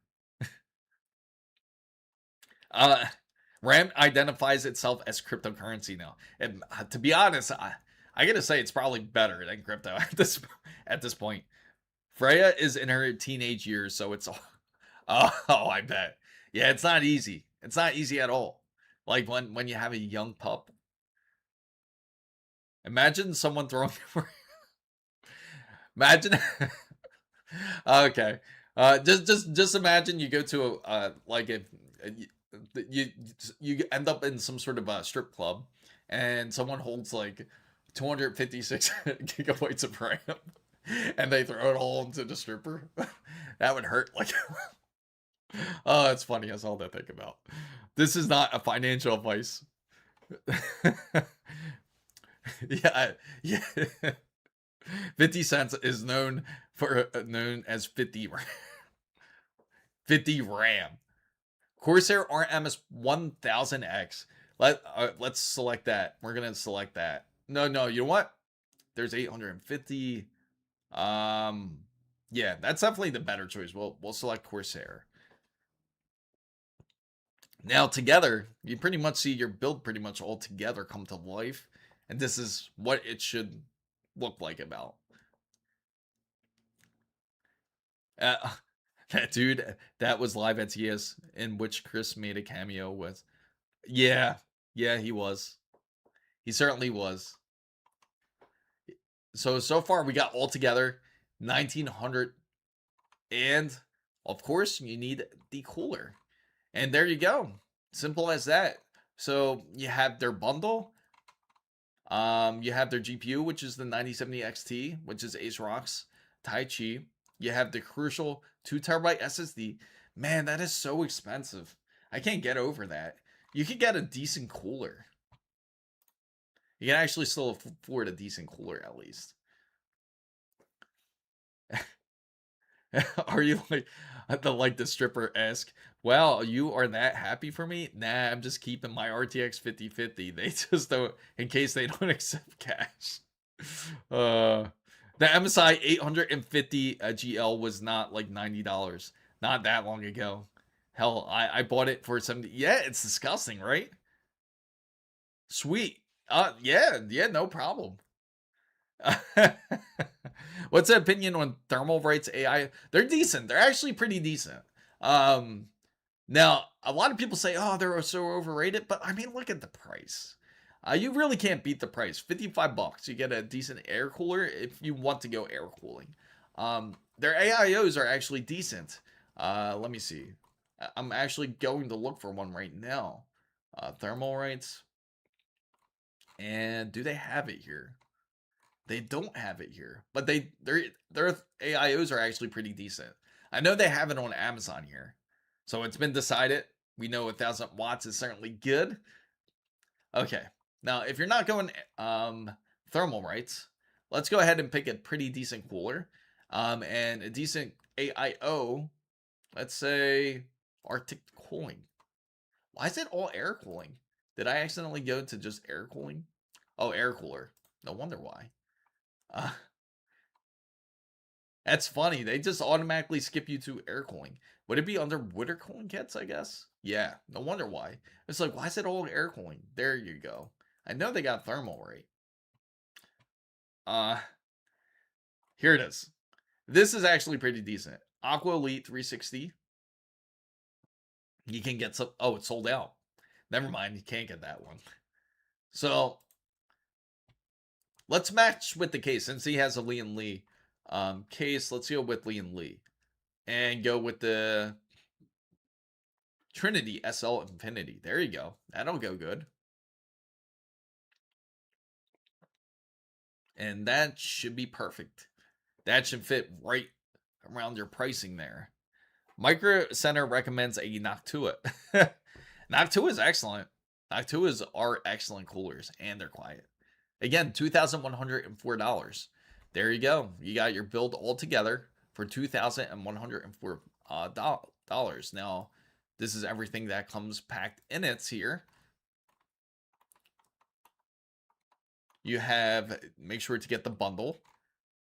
RAM identifies itself as cryptocurrency now. And to be honest, I gotta say it's probably better than crypto at this point. Freya is in her teenage years, so it's all. Oh, I bet. Yeah, it's not easy. It's not easy at all. Like when you have a young pup. Imagine someone throwing. Imagine. Okay. Just imagine you go to like if you end up in some sort of a strip club, and someone holds like 256 gigabytes of RAM, and they throw it all into the stripper. That would hurt. Like, oh, it's funny. That's all to think about. This is not a financial advice. Yeah. 50 cents is known as 50 RAM. Corsair RMS 1000X. Let's select that. We're gonna select that. No, you know what? There's 850. Yeah, that's definitely the better choice. We'll select Corsair. Now together, you pretty much see your build pretty much all together come to life, and this is what it should look like about. That dude, that was live at TS, in which Chris made a cameo with. Yeah, he was. He certainly was. So far we got all together 1900, and of course you need the cooler, and there you go. Simple as that. So you have their bundle. You have their GPU, which is the 9070 XT, which is ASRock's Tai Chi. You have the crucial 2 terabyte SSD. Man, that is so expensive. I can't get over that. You could get a decent cooler. You can actually still afford a decent cooler at least. Are you like the stripper esque? Well, you are that happy for me? Nah, I'm just keeping my RTX 5050. They just don't, in case they don't accept cash. The MSI 850 GL was not like $90 not that long ago. Hell, I bought it for 70. Yeah, it's disgusting, right? Sweet. Yeah, no problem. What's the opinion on Thermal Rights AI? They're decent. They're actually pretty decent. Now, a lot of people say, oh, they're so overrated, but I mean, look at the price. You really can't beat the price. $55. You get a decent air cooler if you want to go air cooling. Their AIOs are actually decent. Let me see. I'm actually going to look for one right now. Thermal rights. And do they have it here? They don't have it here, but their AIOs are actually pretty decent. I know they have it on Amazon here, so it's been decided. We know 1,000 watts is certainly good. Okay, now if you're not going thermal rights, let's go ahead and pick a pretty decent cooler, and a decent AIO. Let's say Arctic cooling. Why is it all air cooling? Did I accidentally go to just air cooling? Oh, air cooler. No wonder why. Uh, that's funny. They just automatically skip you to air cooling. Would it be under water cooling kits, I guess? Yeah, no wonder why. It's like, why is it all air cooling? There you go. I know they got thermal right. Here it is. This is actually pretty decent. Aqua Elite 360. You can get some. Oh, it's sold out. Never mind. You can't get that one. So let's match with the case. Since he has a Lee and Lee case, let's go with Lee and Lee. And go with the Trinity SL Infinity. There you go. That'll go good. And that should be perfect. That should fit right around your pricing there. Micro Center recommends a Noctua. Noctua is excellent. Noctuas are excellent coolers, and they're quiet. Again, $2,104. There you go. You got your build all together for $2,104 dollars. Now, this is everything that comes packed in it here. You have, make sure to get the bundle,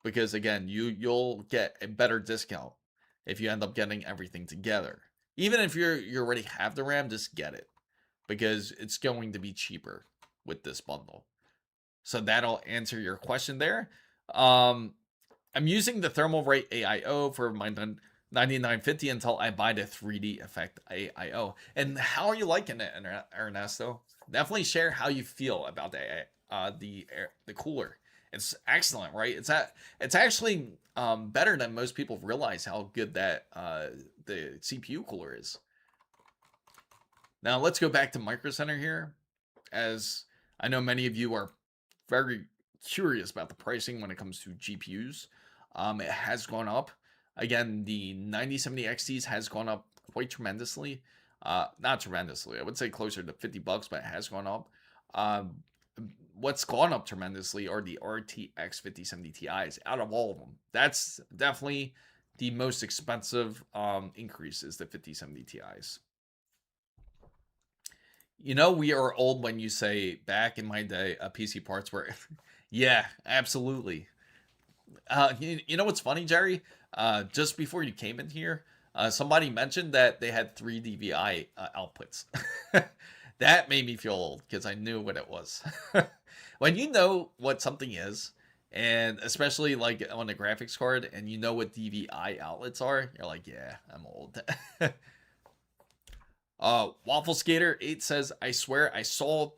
because again, you'll get a better discount if you end up getting everything together. Even if you already have the RAM, just get it, because it's going to be cheaper with this bundle. So that'll answer your question there. I'm using the thermal rate AIO for my 9950 until I buy the 3D effect AIO. And how are you liking it, Ernesto? Definitely share how you feel about the cooler. It's excellent, right? It's actually better than most people realize how good that the CPU cooler is. Now let's go back to Micro Center here, as I know many of you are very curious about the pricing when it comes to GPUs. It has gone up. Again, the 9070 XTs has gone up quite tremendously. Not tremendously, I would say closer to $50, but it has gone up. What's gone up tremendously are the RTX 5070 Ti's out of all of them. That's definitely the most expensive increase, is the 5070 Ti's. You know, we are old when you say back in my day, PC parts were, yeah, absolutely. You know what's funny, Jerry? Just before you came in here, somebody mentioned that they had 3 DVI outputs. That made me feel old because I knew what it was. When you know what something is, and especially like on a graphics card, and you know what DVI outlets are, you're like, yeah, I'm old. Waffle Skater 8 says, I swear I saw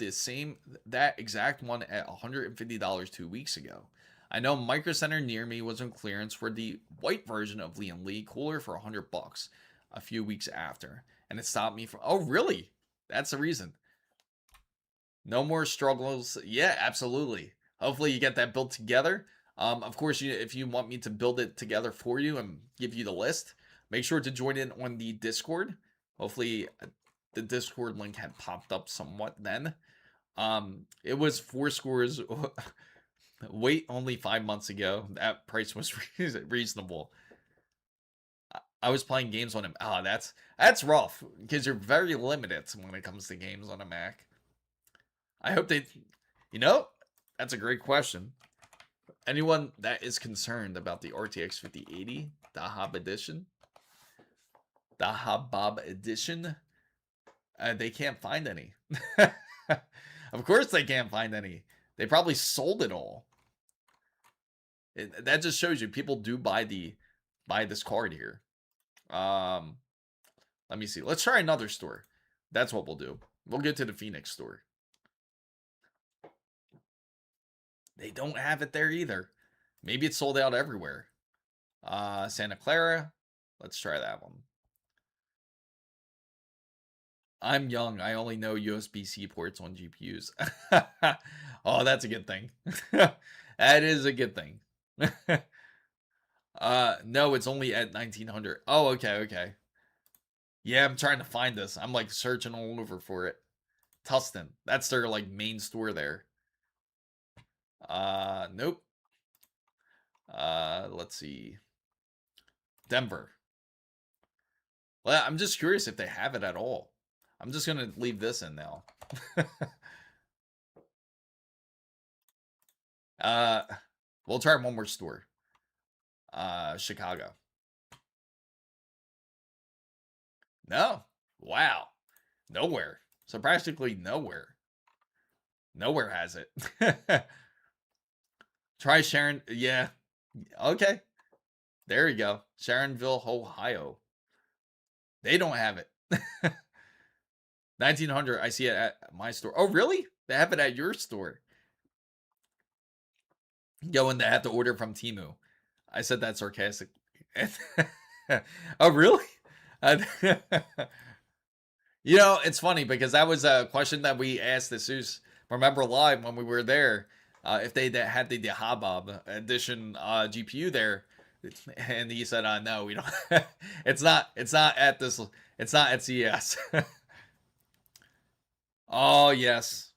that exact one at $150 2 weeks ago. I know Micro Center near me was on clearance for the white version of Lee & Lee cooler for $100 a few weeks after, and it stopped me from. Oh, really? That's the reason. No more struggles. Yeah, absolutely. Hopefully you get that built together. Of course, if you want me to build it together for you and give you the list, make sure to join in on the Discord. Hopefully the Discord link had popped up somewhat then. It was 4 scores. Wait, only 5 months ago. That price was reasonable. I was playing games on him. Oh, that's rough, because you're very limited when it comes to games on a Mac. I hope that's a great question. Anyone that is concerned about the RTX 5080 Dahab Edition, they can't find any. Of course they can't find any. They probably sold it all. That just shows you people do buy this card here. Let me see. Let's try another store. That's what we'll do. We'll get to the Phoenix store. They don't have it there either. Maybe it's sold out everywhere. Santa Clara. Let's try that one. I'm young. I only know USB-C ports on GPUs. Oh, that's a good thing. That is a good thing. No, it's only at 1900. Oh, okay, okay. Yeah, I'm trying to find this. I'm like searching all over for it. Tustin. That's their like main store there. Nope. Let's see. Denver. Well, I'm just curious if they have it at all. I'm just gonna leave this in now. We'll try one more store. Chicago. No. Wow. Nowhere. So practically nowhere. Nowhere has it. Try Sharon. Yeah. Okay. There you go. Sharonville, Ohio. They don't have it. 1900. I see it at my store. Oh, really? They have it at your store. Yo, and they have to order from Temu. I said that sarcastic. Oh, really? You know, it's funny because that was a question that we asked ASUS. Remember live when we were there, if they had the Habab edition GPU there, and he said, "No, we don't. It's not. It's not at this. It's not at CES." Oh yes,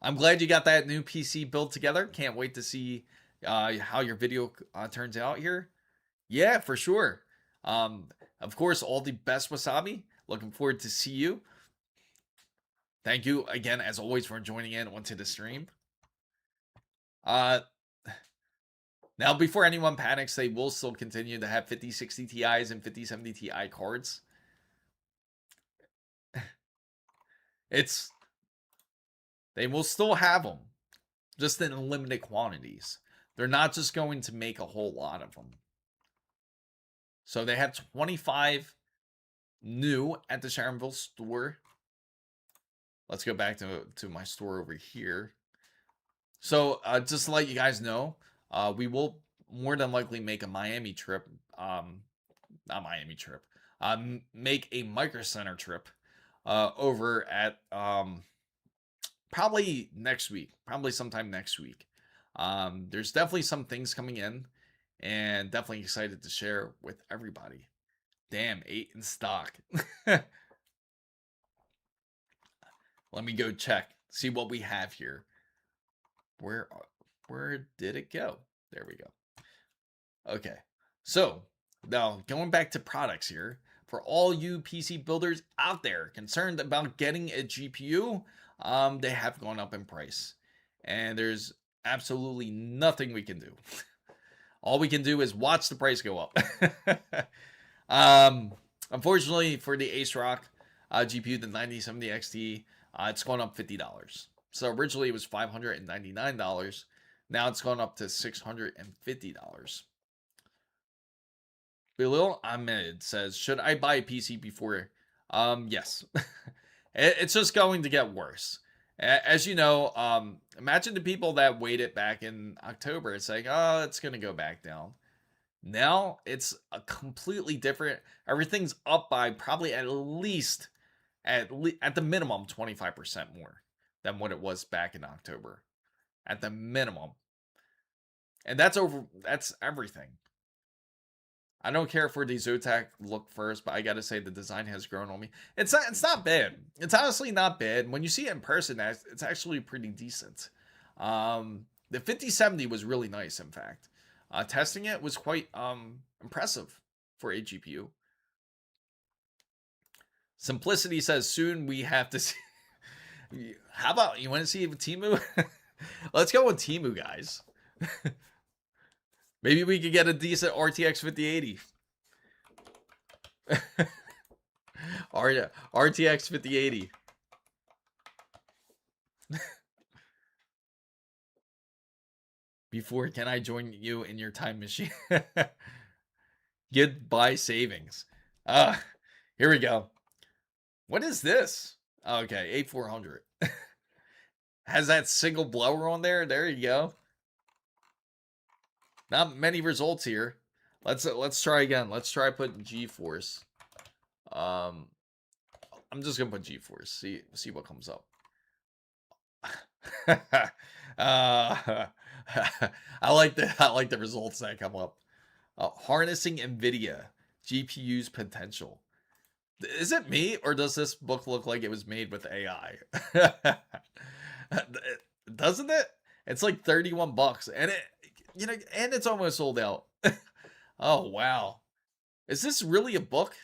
I'm glad you got that new PC built together. Can't wait to see how your video turns out here. Yeah, for sure. Of course, all the best, Wasabi. Looking forward to see you. Thank you again, as always, for joining in onto the stream. Now, before anyone panics, they will still continue to have 5060 Ti's and 5070 Ti cards. They will still have them, just in limited quantities. They're not just going to make a whole lot of them. So they have 25 new at the Sharonville store. Let's go back to my store over here. So just to let you guys know, we will more than likely make a Miami trip. Not Miami trip. Make a Micro Center trip over at probably next week. Probably sometime next week. There's definitely some things coming in, and definitely excited to share with everybody. Damn, 8 in stock. Let me go check, see what we have here. Where did it go? There we go. Okay, so now going back to products here, for all you PC builders out there concerned about getting a GPU, they have gone up in price, and there's absolutely nothing we can do. All we can do is watch the price go up. Unfortunately for the ASRock GPU, the 9070 XT, it's gone up $50. So originally it was $599. Now it's gone up to $650. Bilal Ahmed says, should I buy a PC before? Yes. It's just going to get worse. As you know, imagine the people that waited back in October. It's like, oh, it's going to go back down. Now it's a completely different. Everything's up by probably at the minimum 25% more than what it was back in October. At the minimum. And that's everything. I don't care for the Zotac look first, but I gotta say the design has grown on me. It's not bad. It's honestly not bad. When you see it in person, it's actually pretty decent. The 5070 was really nice, in fact. Testing it was quite impressive for a GPU. Simplicity says, soon we have to see. How about, you want to see Temu? Let's go with Temu, guys. Maybe we could get a decent RTX 5080. RTX 5080. Before, can I join you in your time machine? Goodbye savings. Here we go. What is this? Okay, 8400. Has that single blower on there? There you go. Not many results here. Let's try again. Let's try putting GeForce. I'm just gonna put GeForce. See what comes up. I like the results that come up. Harnessing NVIDIA GPU's potential. Is it me, or does this book look like it was made with AI? Doesn't it? It's like 31 bucks, and and it's almost sold out. Oh wow. Is this really a book?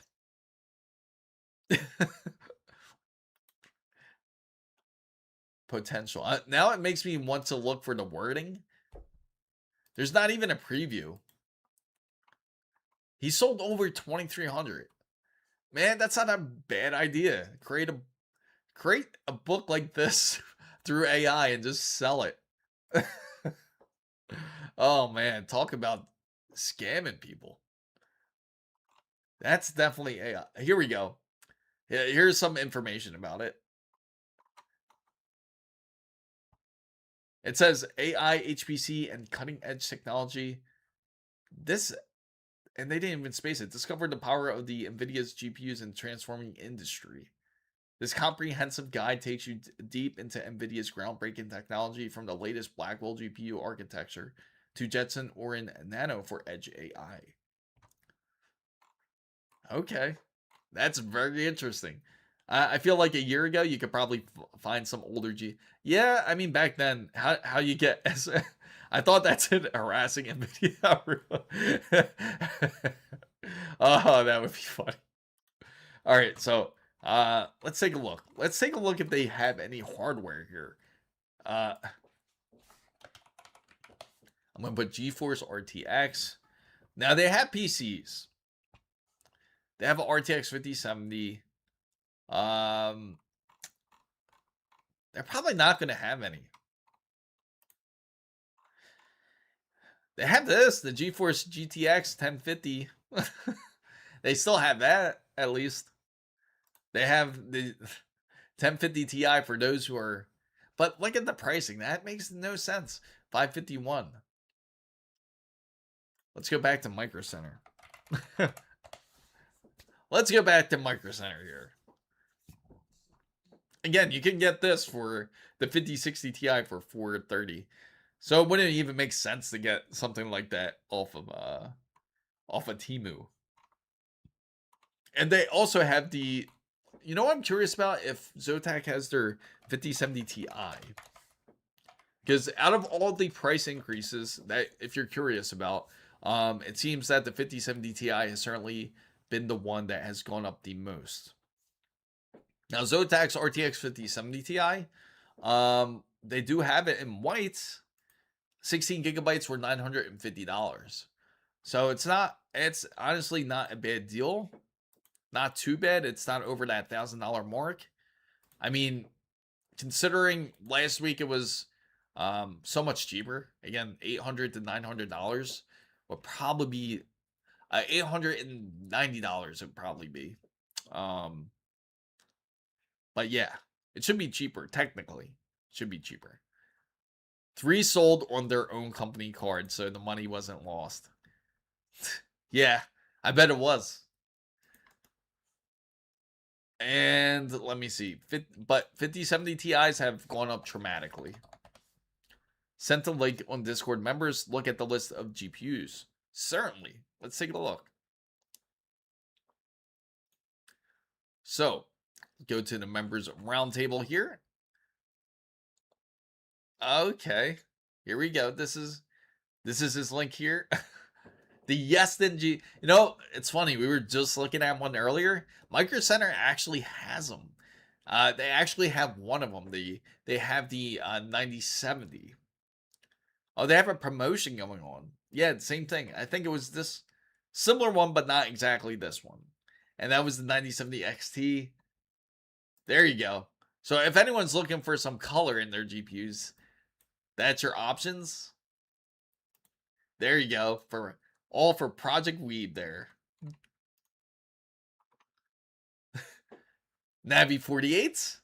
Potential. Now it makes me want to look for the wording. There's not even a preview. He sold over 2,300. Man, that's not a bad idea. Create a book like this through AI and just sell it. Oh man, talk about scamming people. That's definitely AI. Here we go. Here's some information about it. It says AI, HPC, and cutting edge technology. And they didn't even space it. Discovered the power of the NVIDIA's GPUs in transforming industry. This comprehensive guide takes you deep into NVIDIA's groundbreaking technology, from the latest Blackwell GPU architecture to Jetson Orin Nano for edge AI. Okay, that's very interesting. I feel like a year ago you could probably find some older Yeah, I mean back then, how you get I thought that's it, harassing NVIDIA. Oh, that would be funny. All right, so let's take a look. Let's take a look if they have any hardware here. I'm gonna put GeForce RTX. Now they have PCs. They have an RTX 5070. They're probably not gonna have any. They have this, the GeForce GTX 1050. They still have that, at least. They have the 1050 Ti for those who are... But look at the pricing. That makes no sense. 551. Let's go back to Micro Center. Let's go back to Micro Center here. Again, you can get this for the 5060 Ti for $430. So it wouldn't even make sense to get something like that off of Temu. And they also have the... You know what I'm curious about? If Zotac has their 5070 Ti. Because out of all the price increases that, if you're curious about, it seems that the 5070 Ti has certainly been the one that has gone up the most. Now, Zotac's RTX 5070 Ti, they do have it in white. 16 gigabytes were $950. So it's honestly not a bad deal. Not too bad. It's not over that $1,000 mark. I mean, considering last week it was so much cheaper. Again, $800 to $900 would probably be $890 would probably be. But yeah, it should be cheaper. Technically, it should be cheaper. 3 sold on their own company card, so the money wasn't lost. Yeah, I bet it was. And let me see. But 5070 Ti's have gone up dramatically. Sent a link on Discord. Members, look at the list of GPUs. Certainly. Let's take a look. So, go to the members roundtable here. Okay. Here we go. This is his link here. The Yeston G. You know, it's funny. We were just looking at one earlier. Micro Center actually has them. They actually have one of them. They have the 9070. Oh, they have a promotion going on. Yeah, same thing. I think it was this similar one, but not exactly this one. And that was the 9070 XT. There you go. So if anyone's looking for some color in their GPUs, that's your options. There you go. All for Project Weeb there. Navi 48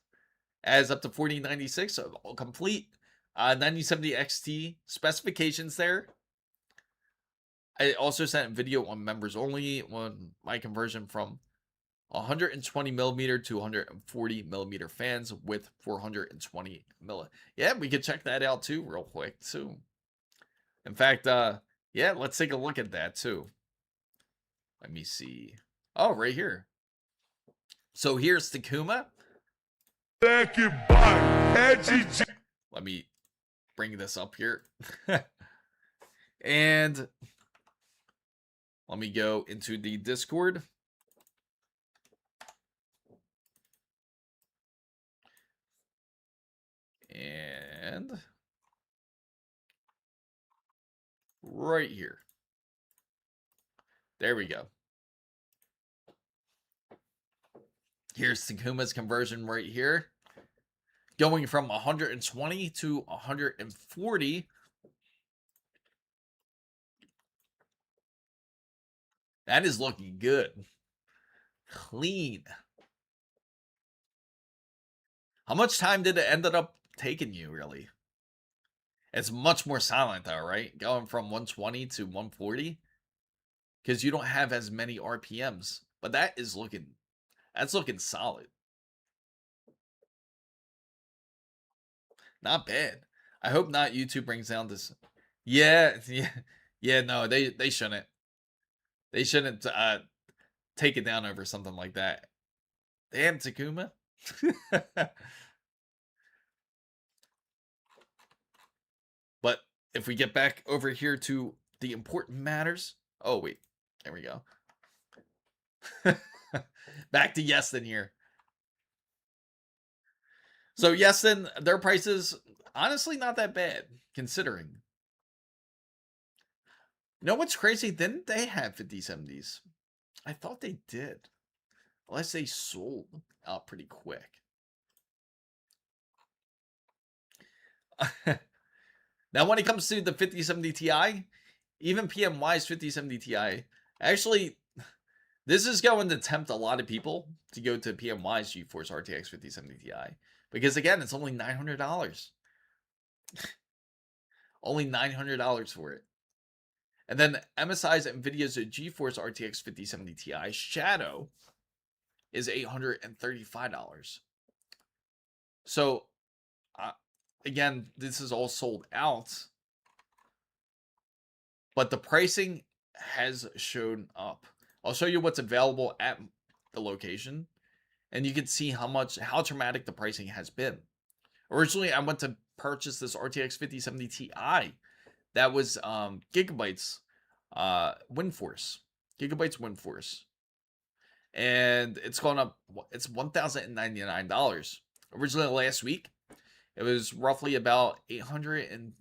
as up to 4096, so complete 9070 XT specifications there. I also sent video on members only on my conversion from 120 millimeter to 140 millimeter fans with 420 milli. Yeah, we could check that out too real quick too. In fact, yeah, let's take a look at that too. Let me see. Oh, right here. So here's Takuma. Let me bring this up here. And let me go into the Discord. And right here. There we go. Here's Takuma's conversion right here. Going from 120 to 140. That is looking good. Clean. How much time did it ended up taking you, really? It's much more silent, though, right? Going from 120 to 140. Because you don't have as many RPMs. But that's looking solid. Not bad. I hope not YouTube brings down this. Yeah, no, they shouldn't. They shouldn't take it down over something like that. Damn, Takuma. But if we get back over here to the important matters. Oh, wait. There we go. Back to Yeston here. So Yeston, their prices, honestly, not that bad, considering. You know what's crazy? Didn't they have 5070s? I thought they did. Unless they sold out pretty quick. Now, when it comes to the 5070 Ti, even PNY's 5070 Ti, actually, this is going to tempt a lot of people to go to PNY's GeForce RTX 5070 Ti. Because, again, it's only $900. Only $900 for it. And then MSI's NVIDIA's GeForce RTX 5070 Ti Shadow is $835. So, again, this is all sold out. But the pricing has shown up. I'll show you what's available at the location. And you can see how dramatic the pricing has been. Originally, I went to purchase this RTX 5070 Ti. That was Gigabyte's WindForce. Gigabyte's WindForce. And it's gone up. It's $1,099. Originally last week, it was roughly about $850,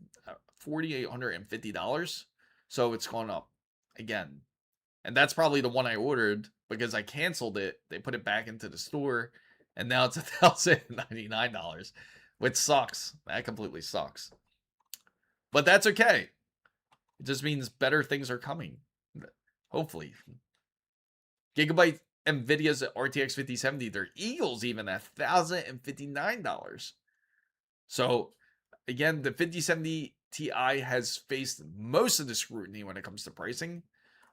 $850. So it's gone up again. And that's probably the one I ordered because I canceled it. They put it back into the store. And now it's $1,099, which sucks. That completely sucks. But that's okay. It just means better things are coming. Hopefully. Gigabyte NVIDIA's RTX 5070, their Eagles even at $1,059. So, again, the 5070 Ti has faced most of the scrutiny when it comes to pricing.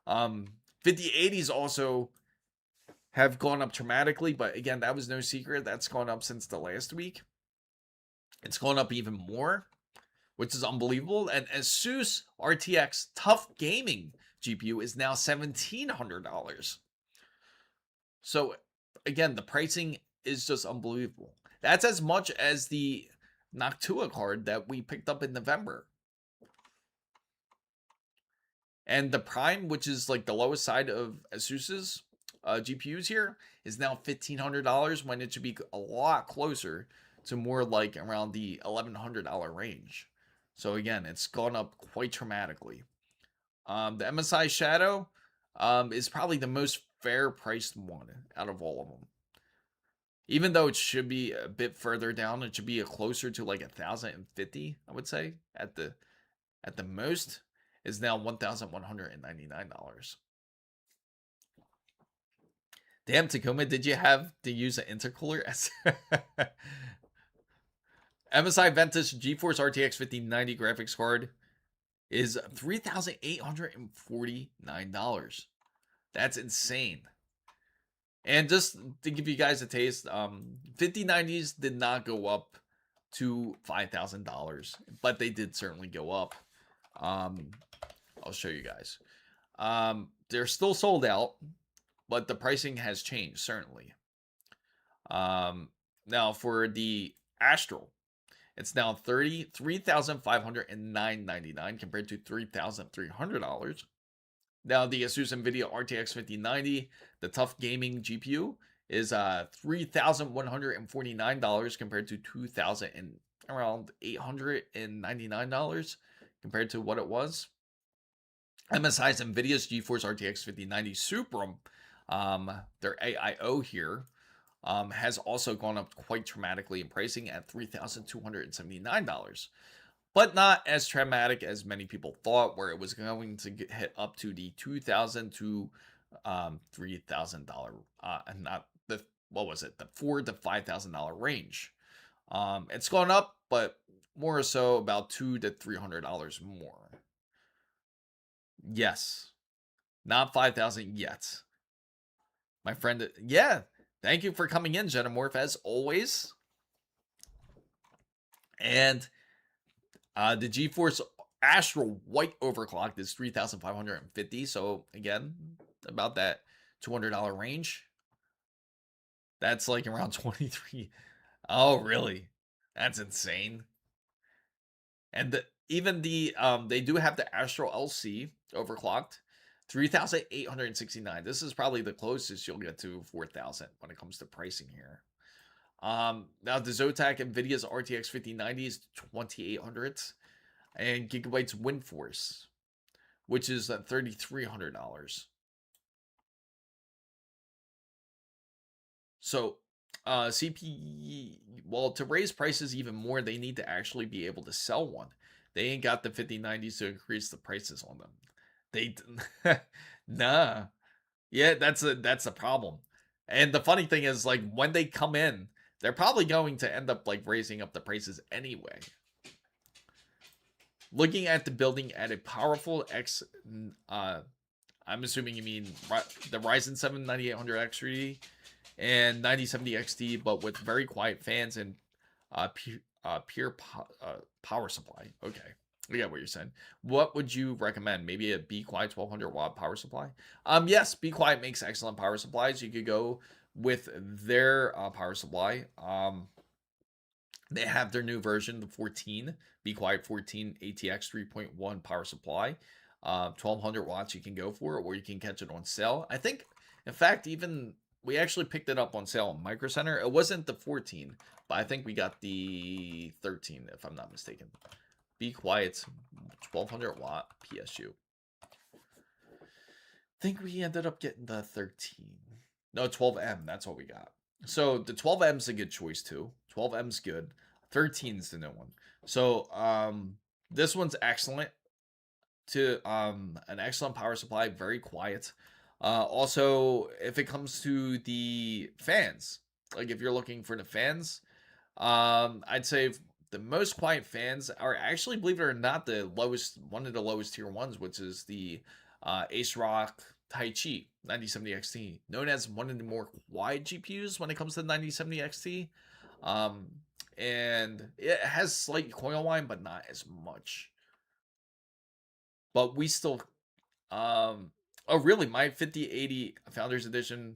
5080s also have gone up dramatically, but again, that was no secret. That's gone up since the last week. It's gone up even more, which is unbelievable. And ASUS RTX Tough Gaming GPU is now $1,700. So, again, the pricing is just unbelievable. That's as much as the Noctua card that we picked up in November. And the Prime, which is like the lowest side of ASUS's GPUs here, is now $1,500 when it should be a lot closer to more like around the $1,100 range. So again, it's gone up quite dramatically. The MSI Shadow is probably the most fair priced one out of all of them. Even though it should be a bit further down, it should be closer to like $1,050, I would say, at the most. Is now $1,199. Damn, Takuma, did you have to use an intercooler? MSI Ventus GeForce RTX 5090 graphics card is $3,849. That's insane. And just to give you guys a taste, 5090s did not go up to $5,000, but they did certainly go up. I'll show you guys. They're still sold out, but the pricing has changed, certainly. Now for the Astral, it's now $33,509.99 compared to $3,300. Now the ASUS NVIDIA RTX 5090, the tough gaming GPU, is $3,149 compared to around $899 compared to what it was. MSI's NVIDIA's GeForce RTX 5090 Supra, their AIO here, has also gone up quite dramatically in pricing at $3,279. But not as traumatic as many people thought, where it was going to hit up to the $2,000 to $3,000, not the the $4,000 to $5,000 range. It's gone up, but more so about $200 to $300 more. Yes, not 5,000 yet, my friend. Yeah, thank you for coming in, Genomorph, as always. And the GeForce Astral White overclocked is $3,550. So again, about that $200 range. That's like around 23. Oh, really? That's insane. And even they do have the Astral LC overclocked, 3,869. This is probably the closest you'll get to 4,000 when it comes to pricing here. Now the Zotac NVIDIA's RTX 5090 is 2,800, and Gigabyte's WindForce, which is at $3,300. So CP, well, to raise prices even more, they need to actually be able to sell one. They ain't got the 5090s to increase the prices on them. They nah. Yeah, that's a problem. And the funny thing is, like, when they come in, they're probably going to end up like raising up the prices anyway. Looking at the building at a powerful X, I'm assuming you mean the Ryzen 7 9800X3D and 9070 XT, but with very quiet fans and pure power supply. Okay, I get what you're saying. What would you recommend? Maybe a Be Quiet 1200 watt power supply? Yes, Be Quiet makes excellent power supplies. You could go with their power supply. They have their new version, the 14, Be Quiet 14 ATX 3.1 power supply. 1200 watts you can go for, or you can catch it on sale. I think, in fact, even we actually picked it up on sale in Micro Center. It wasn't the 14, but I think we got the 13, if I'm not mistaken. Be Quiet 1200 watt PSU. I think we ended up getting the 13. No, 12M. That's what we got. So the 12M's a good choice too. 12M's good. 13's the new one. So this one's excellent. To an excellent power supply, very quiet. Also, if it comes to the fans, like if you're looking for the fans, I'd say the most quiet fans are actually, believe it or not, the lowest, one of the lowest tier ones, which is the ASRock Taichi 9070 XT, known as one of the more quiet GPUs when it comes to the 9070 XT. And it has slight coil whine, but not as much. But we still, oh really? My 5080 Founders Edition,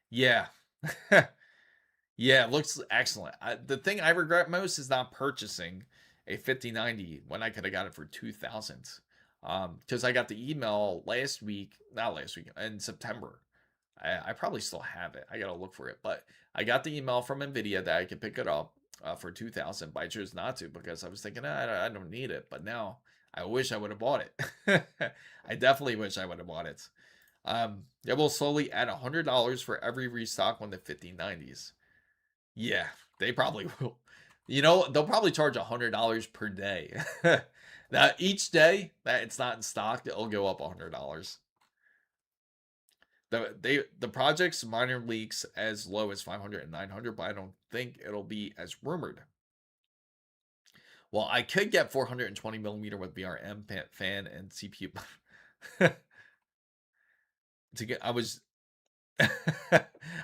yeah, yeah, it looks excellent. The thing I regret most is not purchasing a 5090 when I could have got it for 2,000. Because I got the email not last week, in September. I probably still have it. I gotta look for it, but I got the email from NVIDIA that I could pick it up for 2,000, but I chose not to because I was thinking, I don't need it. But now I wish I would have bought it. I definitely wish I would have bought it. They will slowly add $100 for every restock on the 5090s. Yeah, they probably will. You know, they'll probably charge $100 per day. Now, each day that it's not in stock, it'll go up $100. The project's minor leaks as low as 500 and 900, but I don't think it'll be as rumored. Well, I could get 420 millimeter with VRM fan and CPU. To get,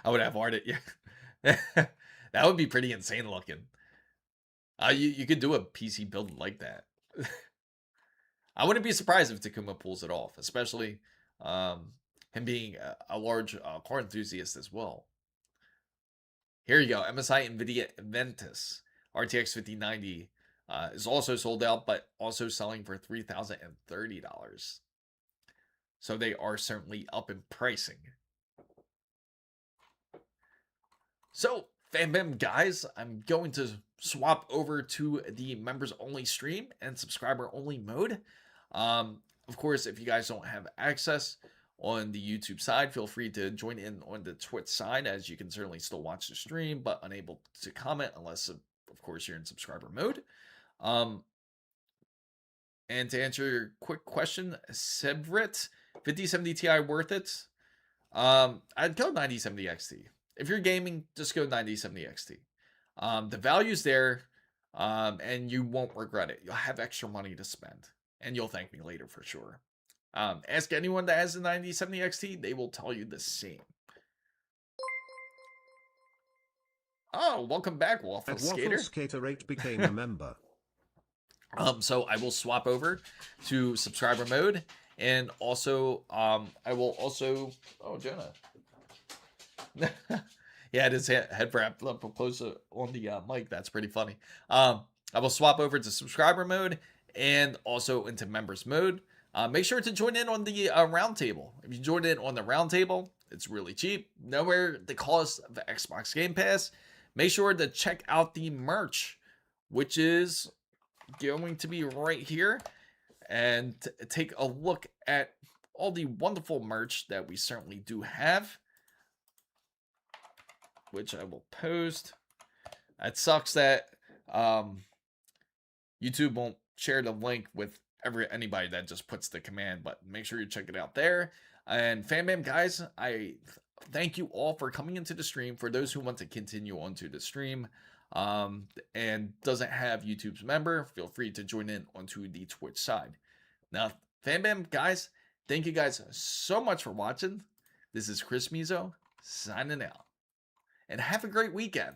I would have hearted, yeah. That would be pretty insane looking. You could do a PC build like that. I wouldn't be surprised if Takuma pulls it off, especially him being a large car enthusiast as well. Here you go, MSI NVIDIA Ventus RTX 5090 is also sold out, but also selling for $3,030. So they are certainly up in pricing. So, FanBam guys, I'm going to swap over to the members only stream and subscriber only mode. Of course, if you guys don't have access on the YouTube side, feel free to join in on the Twitch side, as you can certainly still watch the stream, but unable to comment unless, of course, you're in subscriber mode. And to answer your quick question, Sebrit, 5070 Ti worth it? I'd go 9070 XT. If you're gaming, just go 9070 XT. The value's there, and you won't regret it. You'll have extra money to spend, and you'll thank me later for sure. Ask anyone that has a 9070 XT, they will tell you the same. Oh, welcome back, Waffle Skater. Waffle Skater 8 became a member. So I will swap over to subscriber mode, and also, I will also, oh, Jonah. Yeah, it is head wrap up closer on the mic. That's pretty funny. I will swap over to subscriber mode and also into members mode. Make sure to join in on the roundtable. If you join in on the roundtable, it's really cheap. Nowhere the cost of the Xbox Game Pass. Make sure to check out the merch, which is going to be right here, and take a look at all the wonderful merch that we certainly do have, which I will post. It sucks that YouTube won't share the link with anybody that just puts the command, but make sure you check it out there. And FanBam guys, I thank you all for coming into the stream. For those who want to continue onto the stream and doesn't have YouTube's member, feel free to join in onto the Twitch side. Now, FanBam guys, thank you guys so much for watching. This is Chris Mizo signing out. And have a great weekend.